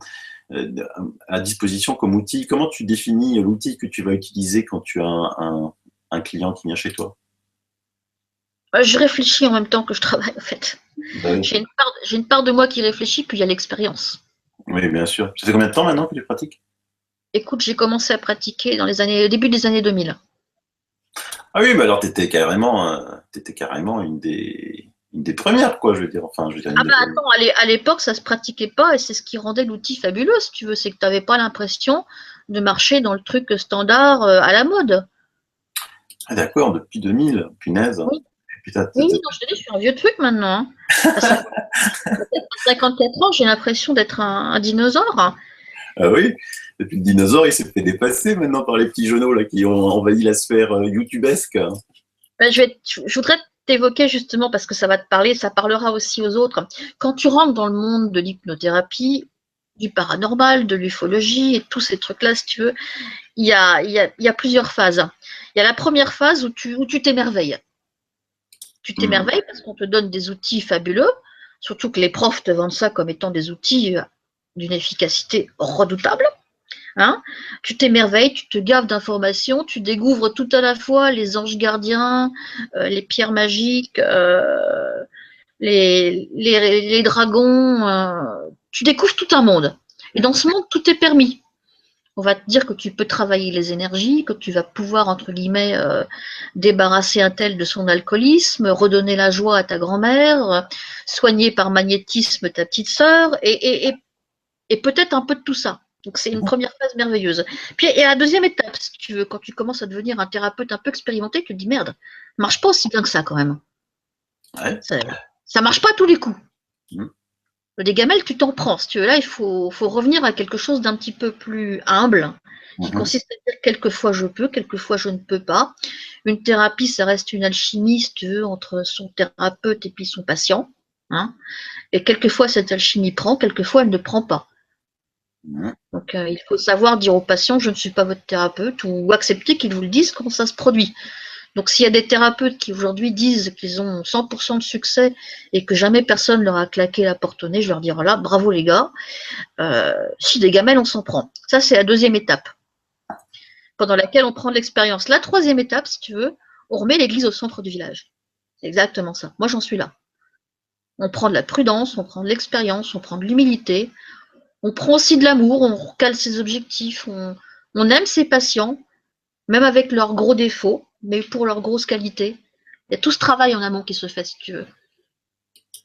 à disposition comme outil, comment tu définis l'outil que tu vas utiliser quand tu as un client qui vient chez toi? Je réfléchis en même temps que je travaille, en fait. Bah oui. J'ai une part de moi qui réfléchit, puis il y a l'expérience. Oui, bien sûr. Ça fait combien de temps maintenant que tu pratiques? Écoute, j'ai commencé à pratiquer dans début des années 2000. Ah oui, mais alors tu étais carrément une des premières, quoi, je veux dire. Enfin, je veux dire, Ah bah attends, à l'époque, ça se pratiquait pas et c'est ce qui rendait l'outil fabuleux, si tu veux, c'est que tu n'avais pas l'impression de marcher dans le truc standard à la mode. Ah, d'accord, depuis 2000, punaise. Oui, Putain, oui, non, je te dis, je suis un vieux truc maintenant. Hein. À 54 ans, j'ai l'impression d'être un dinosaure. ah oui, depuis le dinosaure, il s'est fait dépasser maintenant par les petits genoux là, qui ont envahi la sphère youtubesque. Ben, je voudrais t'évoquer justement parce que ça va te parler, ça parlera aussi aux autres. Quand tu rentres dans le monde de l'hypnothérapie, du paranormal, de l'ufologie et tous ces trucs-là, si tu veux, il y a plusieurs phases. Il y a la première phase où tu t'émerveilles. Tu t'émerveilles parce qu'on te donne des outils fabuleux, surtout que les profs te vendent ça comme étant des outils d'une efficacité redoutable. Hein, tu t'émerveilles, tu te gaves d'informations, tu découvres tout à la fois les anges gardiens, les pierres magiques, les dragons. Tu découvres tout un monde. Et dans ce monde, tout est permis. On va te dire que tu peux travailler les énergies, que tu vas pouvoir, entre guillemets, débarrasser un tel de son alcoolisme, redonner la joie à ta grand-mère, soigner par magnétisme ta petite sœur, et peut-être un peu de tout ça. Donc c'est une première phase merveilleuse. Puis et à la deuxième étape, si tu veux, quand tu commences à devenir un thérapeute un peu expérimenté, tu te dis merde, ça marche pas aussi bien que ça quand même. Ouais. Ça marche pas à tous les coups. Mmh. Des gamelles, tu t'en prends. Si tu veux, là, il faut revenir à quelque chose d'un petit peu plus humble, qui consiste à dire quelquefois je peux, quelquefois je ne peux pas. Une thérapie, ça reste une alchimie, si tu veux, entre son thérapeute et puis son patient. Hein. Et quelquefois, cette alchimie prend, quelquefois, elle ne prend pas. Donc, il faut savoir dire aux patients, je ne suis pas votre thérapeute, ou accepter qu'ils vous le disent quand ça se produit. Donc, s'il y a des thérapeutes qui aujourd'hui disent qu'ils ont 100% de succès et que jamais personne leur a claqué la porte au nez, je leur dirai là, bravo les gars, si des gamelles, on s'en prend. Ça, c'est la deuxième étape, pendant laquelle on prend de l'expérience. La troisième étape, si tu veux, on remet l'église au centre du village. C'est exactement ça. Moi, j'en suis là. On prend de la prudence, on prend de l'expérience, on prend de l'humilité, on prend aussi de l'amour, on recale ses objectifs, on aime ses patients, même avec leurs gros défauts, mais pour leurs grosses qualités. Il y a tout ce travail en amont qui se fait, si tu veux.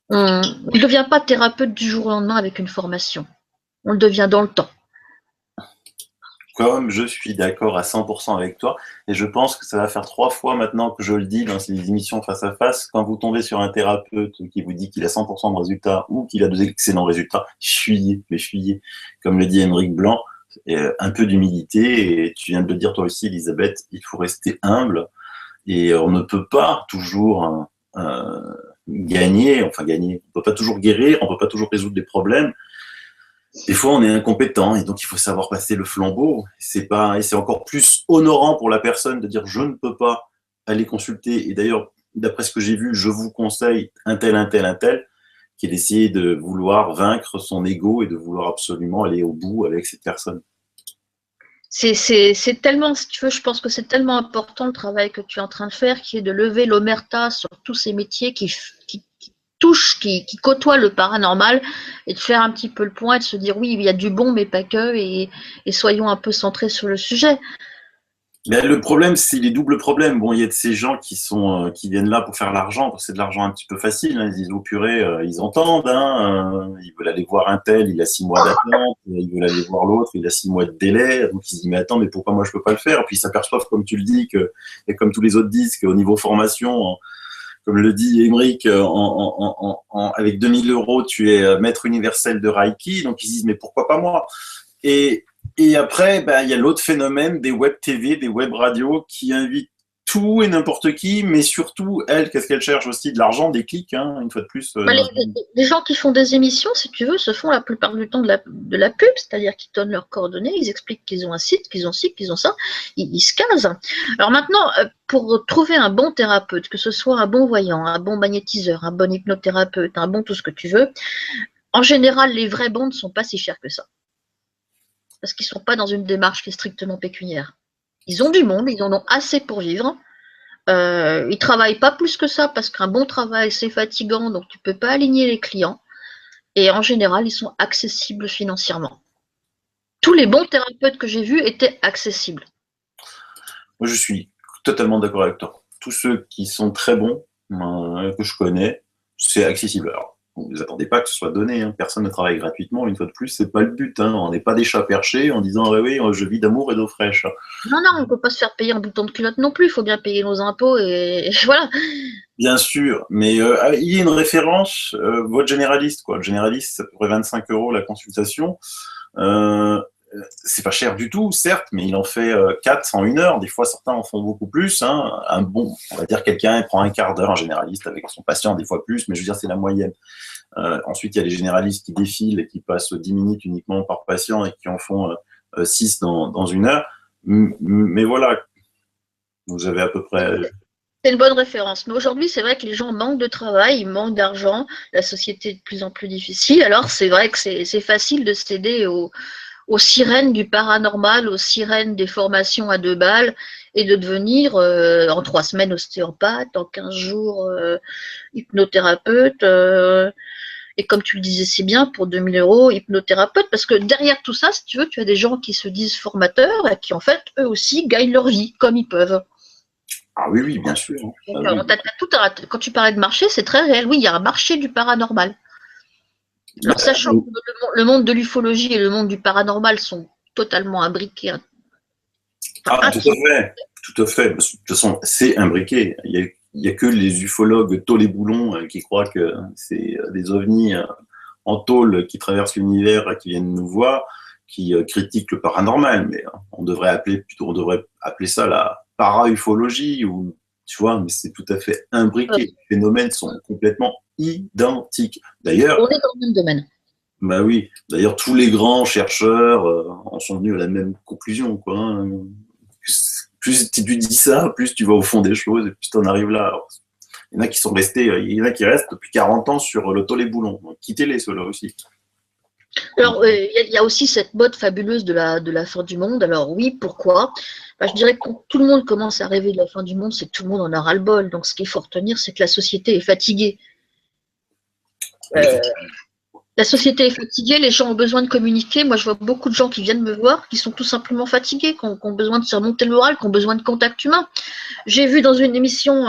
On ne devient pas thérapeute du jour au lendemain avec une formation. On le devient dans le temps. Comme je suis d'accord à 100% avec toi, et je pense que ça va faire 3 fois maintenant que je le dis dans ces émissions face à face, quand vous tombez sur un thérapeute qui vous dit qu'il a 100% de résultats ou qu'il a de excellents résultats, fuyez, comme le dit Émeric Blanc, un peu d'humilité, et tu viens de le dire toi aussi Elisabeth, il faut rester humble, et on ne peut pas toujours gagner, on peut pas toujours guérir, on peut pas toujours résoudre des problèmes. Des fois, on est incompétent et donc il faut savoir passer le flambeau. C'est encore plus honorant pour la personne de dire je ne peux pas aller consulter. Et d'ailleurs, d'après ce que j'ai vu, je vous conseille un tel, qui est d'essayer de vouloir vaincre son ego et de vouloir absolument aller au bout avec cette personne. C'est tellement, si tu veux, je pense que c'est tellement important le travail que tu es en train de faire, qui est de lever l'omerta sur tous ces métiers qui touchent, qui côtoient le paranormal, et de faire un petit peu le point et de se dire oui, il y a du bon, mais pas que, et soyons un peu centrés sur le sujet. Mais le problème, c'est les doubles problèmes. Bon, il y a de ces gens qui viennent là pour faire l'argent, parce que c'est de l'argent un petit peu facile. Hein. Ils disent, oh purée, ils entendent. Hein, ils veulent aller voir un tel, il a 6 mois d'attente. Ils veulent aller voir l'autre, il a 6 mois de délai. Donc ils se disent, mais attends, mais pourquoi moi je peux pas le faire? Et puis ils s'aperçoivent, comme tu le dis, et comme tous les autres disent, qu'au niveau formation, comme le dit Émeric, avec 2000 euros, tu es maître universel de Reiki. Donc ils se disent, mais pourquoi pas moi? Et après, il y a l'autre phénomène des web TV, des web radios qui invitent tout et n'importe qui, mais surtout, elle, qu'est-ce qu'elle cherche aussi? De l'argent, des clics, hein, une fois de plus. Bah, les gens qui font des émissions, si tu veux, se font la plupart du temps de la pub, c'est-à-dire qu'ils donnent leurs coordonnées, ils expliquent qu'ils ont un site, qu'ils ont ci, qu'ils ont ça, ils se casent. Alors maintenant, pour trouver un bon thérapeute, que ce soit un bon voyant, un bon magnétiseur, un bon hypnothérapeute, un bon tout ce que tu veux, en général, les vrais bons ne sont pas si chers que ça. Parce qu'ils ne sont pas dans une démarche qui est strictement pécuniaire. Ils ont du monde, ils en ont assez pour vivre. Ils travaillent pas plus que ça parce qu'un bon travail c'est fatigant, donc tu peux pas aligner les clients. Et en général, ils sont accessibles financièrement. Tous les bons thérapeutes que j'ai vus étaient accessibles. Moi, je suis totalement d'accord avec toi. Tous ceux qui sont très bons, que je connais, c'est accessible. Alors, vous ne vous attendez pas que ce soit donné, hein. Personne ne travaille gratuitement, une fois de plus, c'est pas le but, hein. On n'est pas des chats perchés en disant ah oui, je vis d'amour et d'eau fraîche. Non, on ne peut pas se faire payer un bouton de culotte non plus, il faut bien payer nos impôts et voilà. Bien sûr, mais il y a une référence, votre généraliste, quoi. Le généraliste, c'est à peu près 25 € la consultation. C'est pas cher du tout, certes, mais il en fait 4 en 1 heure. Des fois, certains en font beaucoup plus, hein. Un bon, on va dire quelqu'un, il prend un quart d'heure, un généraliste avec son patient, des fois plus, mais je veux dire, c'est la moyenne. Ensuite, il y a les généralistes qui défilent et qui passent 10 minutes uniquement par patient et qui en font 6 dans 1 heure. Mais voilà, vous avez à peu près... C'est une bonne référence. Mais aujourd'hui, c'est vrai que les gens manquent de travail, ils manquent d'argent, la société est de plus en plus difficile. Alors, c'est vrai que c'est facile de céder aux sirènes du paranormal, aux sirènes des formations à 2 balles et de devenir en 3 semaines ostéopathe, en 15 jours hypnothérapeute. Et comme tu le disais si bien, pour 2000 € hypnothérapeute, parce que derrière tout ça, si tu veux, tu as des gens qui se disent formateurs et qui en fait, eux aussi, gagnent leur vie comme ils peuvent. Ah oui, oui, bien sûr. Donc, quand tu parlais de marché, c'est très réel. Oui, il y a un marché du paranormal. Alors, sachant que le monde de l'ufologie et le monde du paranormal sont totalement imbriqués. Ah, tout à fait. Tout à fait. De toute façon, c'est imbriqué. Il y a que les ufologues tôle et boulons qui croient que c'est des ovnis en tôle qui traversent l'univers et qui viennent nous voir, qui critiquent le paranormal. Mais on devrait appeler ça la para-ufologie ou tu vois, mais c'est tout à fait imbriqué. Les phénomènes sont complètement identiques. D'ailleurs, on est dans le même domaine. Bah oui. D'ailleurs, tous les grands chercheurs en sont venus à la même conclusion, quoi, hein. Plus tu dis ça, plus tu vas au fond des choses et plus tu en arrives là. Alors, il y en a qui sont restés, il y en a qui restent depuis 40 ans sur le tôle et boulon. Donc, quittez-les, ceux-là aussi. Alors, il y a aussi cette mode fabuleuse de la fin du monde. Alors oui, pourquoi? Je dirais que quand tout le monde commence à rêver de la fin du monde, c'est que tout le monde en a ras-le-bol. Donc, ce qu'il faut retenir, c'est que la société est fatiguée. La société est fatiguée, les gens ont besoin de communiquer. Moi, je vois beaucoup de gens qui viennent me voir, qui sont tout simplement fatigués, qui ont besoin de se remonter le moral, qui ont besoin de contact humain. J'ai vu dans une émission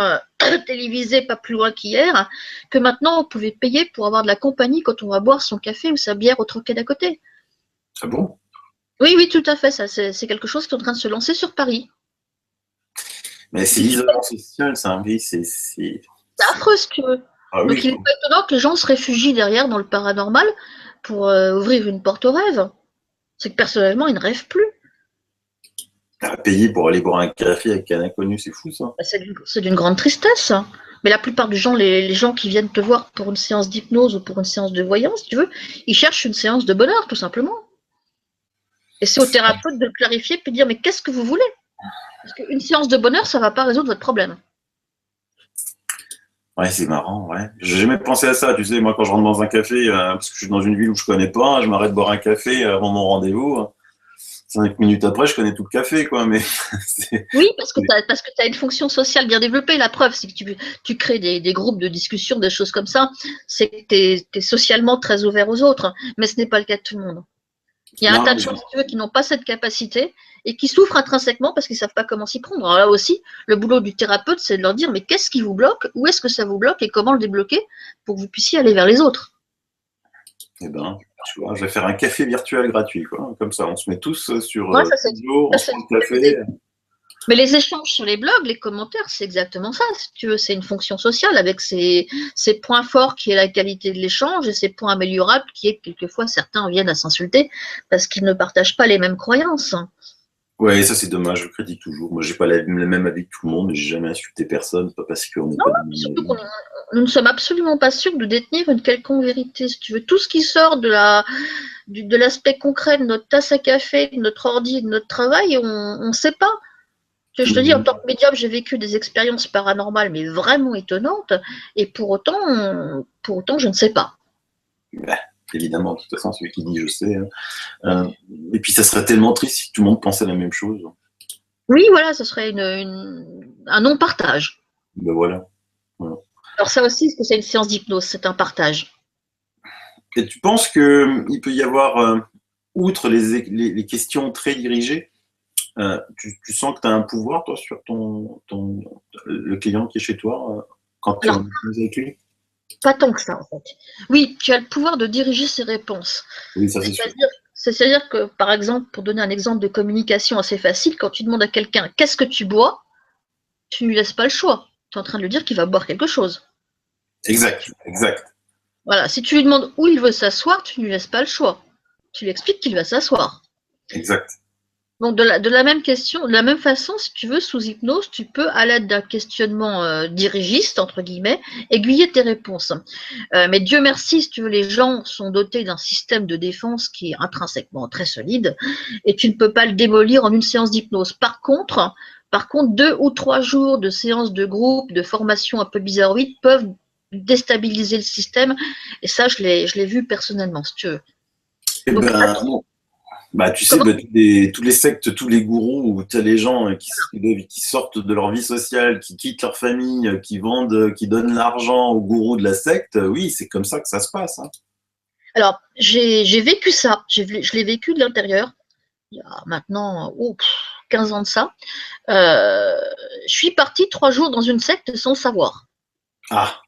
télévisée pas plus loin qu'hier que maintenant, on pouvait payer pour avoir de la compagnie quand on va boire son café ou sa bière au troquet d'à côté. Ah bon? Oui, oui, tout à fait. Ça, c'est quelque chose qui est en train de se lancer sur Paris. Mais c'est l'isolement social, ça, oui, c'est... C'est affreux, si tu veux. Ah Donc, oui. il n'est pas étonnant que les gens se réfugient derrière dans le paranormal pour ouvrir une porte au rêve. C'est que personnellement, ils ne rêvent plus. À payer pour aller boire un café avec un inconnu, c'est fou, ça. C'est d'une grande tristesse. Mais la plupart des gens, les gens qui viennent te voir pour une séance d'hypnose ou pour une séance de voyance, si tu veux, ils cherchent une séance de bonheur, tout simplement. Et c'est au thérapeute de le clarifier et de dire, mais qu'est-ce que vous voulez? Parce qu'une séance de bonheur, ça ne va pas résoudre votre problème. Ouais, c'est marrant, ouais. J'ai jamais pensé à ça, tu sais, moi, quand je rentre dans un café, parce que je suis dans une ville où je connais pas, je m'arrête boire un café avant mon rendez-vous. 5 minutes après, je connais tout le café, quoi, mais... Oui, parce que tu as une fonction sociale bien développée. La preuve, c'est que tu crées des groupes de discussion, des choses comme ça. C'est que tu es socialement très ouvert aux autres, mais ce n'est pas le cas de tout le monde. Il y a un tas de gens, si tu veux, qui n'ont pas cette capacité et qui souffrent intrinsèquement parce qu'ils ne savent pas comment s'y prendre. Alors là aussi, le boulot du thérapeute, c'est de leur dire, mais qu'est-ce qui vous bloque? Où est-ce que ça vous bloque et comment le débloquer pour que vous puissiez aller vers les autres? Eh ben, tu vois, je vais faire un café virtuel gratuit, quoi. Comme ça, on se met tous sur Ouais, Duo, on se prend le café. Mais les échanges sur les blogs, les commentaires, c'est exactement ça. Si tu veux, c'est une fonction sociale avec ses points forts qui est la qualité de l'échange et ses points améliorables qui est que quelquefois certains viennent à s'insulter parce qu'ils ne partagent pas les mêmes croyances. Ouais, ça c'est dommage, je critique toujours. Moi, j'ai pas le même avis que tout le monde, j'ai jamais insulté personne, pas parce qu'on n'est Non, pas non, du même surtout avis. nous ne sommes absolument pas sûrs de détenir une quelconque vérité. Si tu veux, tout ce qui sort de l'aspect concret de notre tasse à café, de notre ordi, de notre travail, on ne sait pas. Je te dis, en tant que médium, j'ai vécu des expériences paranormales, mais vraiment étonnantes, et pour autant, je ne sais pas. Bah, évidemment, de toute façon, celui qui dit je sais, hein. Et puis ça serait tellement triste si tout le monde pensait la même chose. Oui, voilà, ce serait un non-partage. Ben voilà. Voilà. Alors ça aussi, ce que c'est une séance d'hypnose, c'est un partage. Et tu penses qu'il peut y avoir, outre les questions très dirigées, tu sens que tu as un pouvoir, toi, sur le client qui est chez toi, quand tu es Alors, en hypnose avec lui? pas tant que ça, en fait. Oui, tu as le pouvoir de diriger ses réponses. Oui, ça c'est sûr. C'est-à-dire que, par exemple, pour donner un exemple de communication assez facile, quand tu demandes à quelqu'un qu'est-ce que tu bois, tu ne lui laisses pas le choix. Tu es en train de lui dire qu'il va boire quelque chose. Exact, exact, Voilà, si tu lui demandes où il veut s'asseoir, tu ne lui laisses pas le choix. Tu lui expliques qu'il va s'asseoir. exact. Donc de la même façon, si tu veux, sous hypnose, tu peux, à l'aide d'un questionnement dirigiste, entre guillemets, aiguiller tes réponses. Mais Dieu merci, si tu veux, les gens sont dotés d'un système de défense qui est intrinsèquement très solide et tu ne peux pas le démolir en une séance d'hypnose. Par contre, 2 ou 3 jours de séance de groupe, de formation un peu bizarroïde peuvent déstabiliser le système. Et ça, je l'ai vu personnellement, si tu veux. Eh Donc, ben, non. Bah, tu sais, comment bah, toutes les sectes, tous les gourous, où tu as les gens qui sortent de leur vie sociale, qui quittent leur famille, qui vendent, qui donnent l'argent aux gourous de la secte, oui, c'est comme ça que ça se passe, hein. Alors, j'ai vécu ça. Je l'ai vécu de l'intérieur. Il y a maintenant 15 ans de ça. Euh, je suis partie 3 jours dans une secte sans savoir. Ah,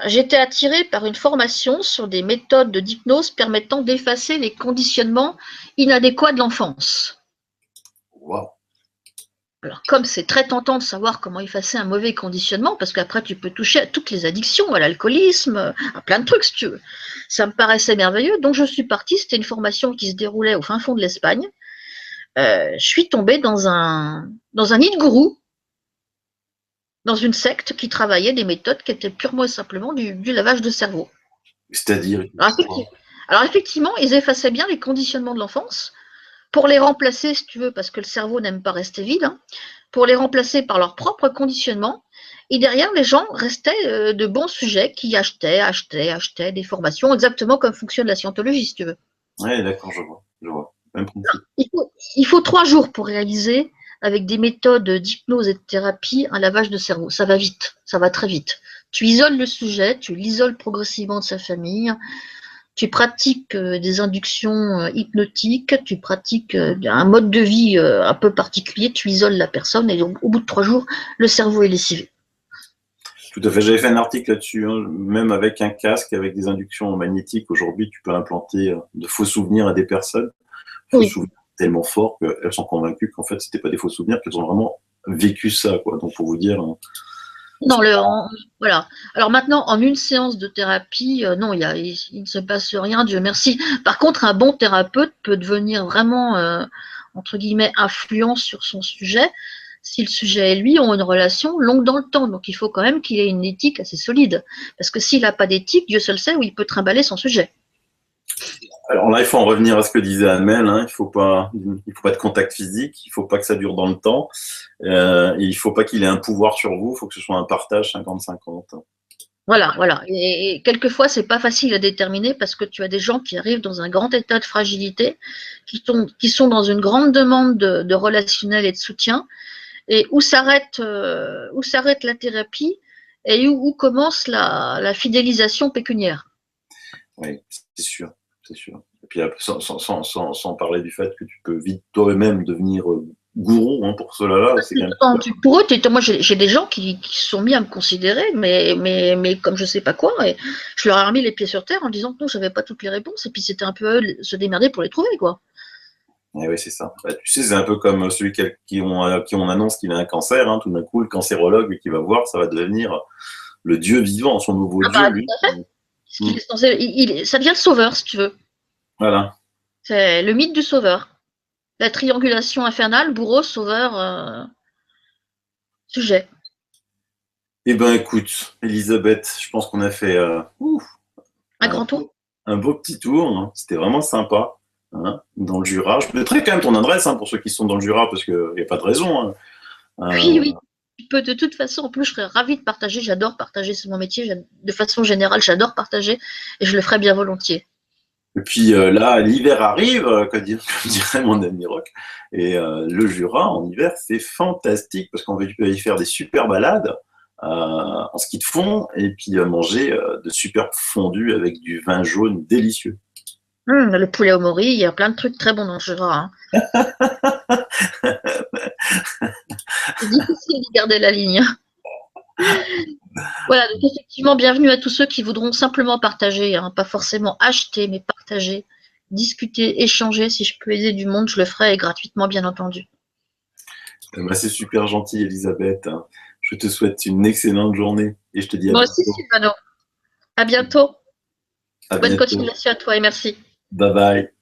J'étais attirée par une formation sur des méthodes d'hypnose permettant d'effacer les conditionnements inadéquats de l'enfance. waouh. Alors, comme c'est très tentant de savoir comment effacer un mauvais conditionnement, parce qu'après tu peux toucher à toutes les addictions, à l'alcoolisme, à plein de trucs si tu veux. Ça me paraissait merveilleux, donc je suis partie. C'était une formation qui se déroulait au fin fond de l'Espagne. Je suis tombée dans un nid de gourou, dans une secte qui travaillait des méthodes qui étaient purement et simplement du lavage de cerveau. C'est-à-dire, Alors, effectivement, ils effaçaient bien les conditionnements de l'enfance pour les remplacer, si tu veux, parce que le cerveau n'aime pas rester vide, hein, pour les remplacer par leur propre conditionnement. Et derrière, les gens restaient de bons sujets qui achetaient des formations, exactement comme fonctionne la scientologie, si tu veux. ouais, d'accord, je vois, même principe. Il faut 3 jours pour réaliser, avec des méthodes d'hypnose et de thérapie, un lavage de cerveau. Ça va vite, ça va très vite. Tu isoles le sujet, tu l'isoles progressivement de sa famille, tu pratiques des inductions hypnotiques, tu pratiques un mode de vie un peu particulier, tu isoles la personne et donc, au bout de 3 jours, le cerveau est lessivé. Tout à fait, j'avais fait un article là-dessus, hein. Même avec un casque, avec des inductions magnétiques, aujourd'hui, tu peux implanter de faux souvenirs à des personnes, faux Oui. souvenirs tellement forts qu'elles sont convaincues qu'en fait, c'était pas des faux souvenirs, qu'elles ont vraiment vécu ça, quoi. Donc, pour vous dire, hein, Dans voilà. Alors maintenant, en une séance de thérapie, non, il ne se passe rien, Dieu merci. Par contre, un bon thérapeute peut devenir vraiment, entre guillemets, influent sur son sujet si le sujet et lui ont une relation longue dans le temps. Donc il faut quand même qu'il ait une éthique assez solide. Parce que s'il n'a pas d'éthique, Dieu seul sait où il peut trimballer son sujet. alors là, il faut en revenir à ce que disait Amel, hein. Il faut pas de contact physique, il faut pas que ça dure dans le temps, et il faut pas qu'il ait un pouvoir sur vous, il faut que ce soit un partage 50-50. Voilà, voilà. Et quelquefois, c'est pas facile à déterminer parce que tu as des gens qui arrivent dans un grand état de fragilité, qui sont dans une grande demande de relationnel et de soutien, et où s'arrête la thérapie et où commence la fidélisation pécuniaire. Oui, c'est sûr, c'est sûr. Et puis sans parler du fait que tu peux vite toi-même devenir gourou, hein, pour cela-là, c'est quand même. Pour eux, moi j'ai des gens qui se sont mis à me considérer, mais comme je sais pas quoi, et je leur ai remis les pieds sur terre en disant que non, j'avais pas toutes les réponses, et puis c'était un peu à eux de se démerder pour les trouver, quoi. Eh oui, c'est ça. Bah, tu sais, c'est un peu comme celui qui on annonce qu'il a un cancer, hein, tout d'un coup, le cancérologue qui va voir, ça va devenir le dieu vivant, son nouveau Ah dieu, bah, lui. ce qu'il est censé, ça devient le sauveur, si tu veux. Voilà. C'est le mythe du sauveur. La triangulation infernale, bourreau, sauveur, sujet. Eh ben écoute, Elisabeth, je pense qu'on a fait Un un, grand tour. un beau petit tour, hein. C'était vraiment sympa, hein, dans le Jura. Je mettrai quand même ton adresse, hein, pour ceux qui sont dans le Jura, parce qu'il n'y a pas de raison, hein. Oui, Euh, oui. Tu peux, de toute façon, en plus, je serais ravie de partager. J'adore partager, c'est mon métier. De façon générale, j'adore partager et je le ferai bien volontiers. et puis là, l'hiver arrive, comme dirait mon ami Rock. Et le Jura, en hiver, c'est fantastique, parce qu'on peut y faire des super balades en ski de fond, et puis manger de super fondus avec du vin jaune délicieux. Le poulet au mori, il y a plein de trucs très bons dans le Jura, hein. C'est difficile de garder la ligne. Voilà, donc effectivement, bienvenue à tous ceux qui voudront simplement partager, hein, pas forcément acheter, mais partager, discuter, échanger. Si je peux aider du monde, je le ferai gratuitement, bien entendu. Bah, c'est super gentil, Elisabeth, hein. Je te souhaite une excellente journée et je te dis à Moi aussi, bientôt. Sylvano. À bientôt. À Bonne bientôt. continuation à toi et merci. Bye bye.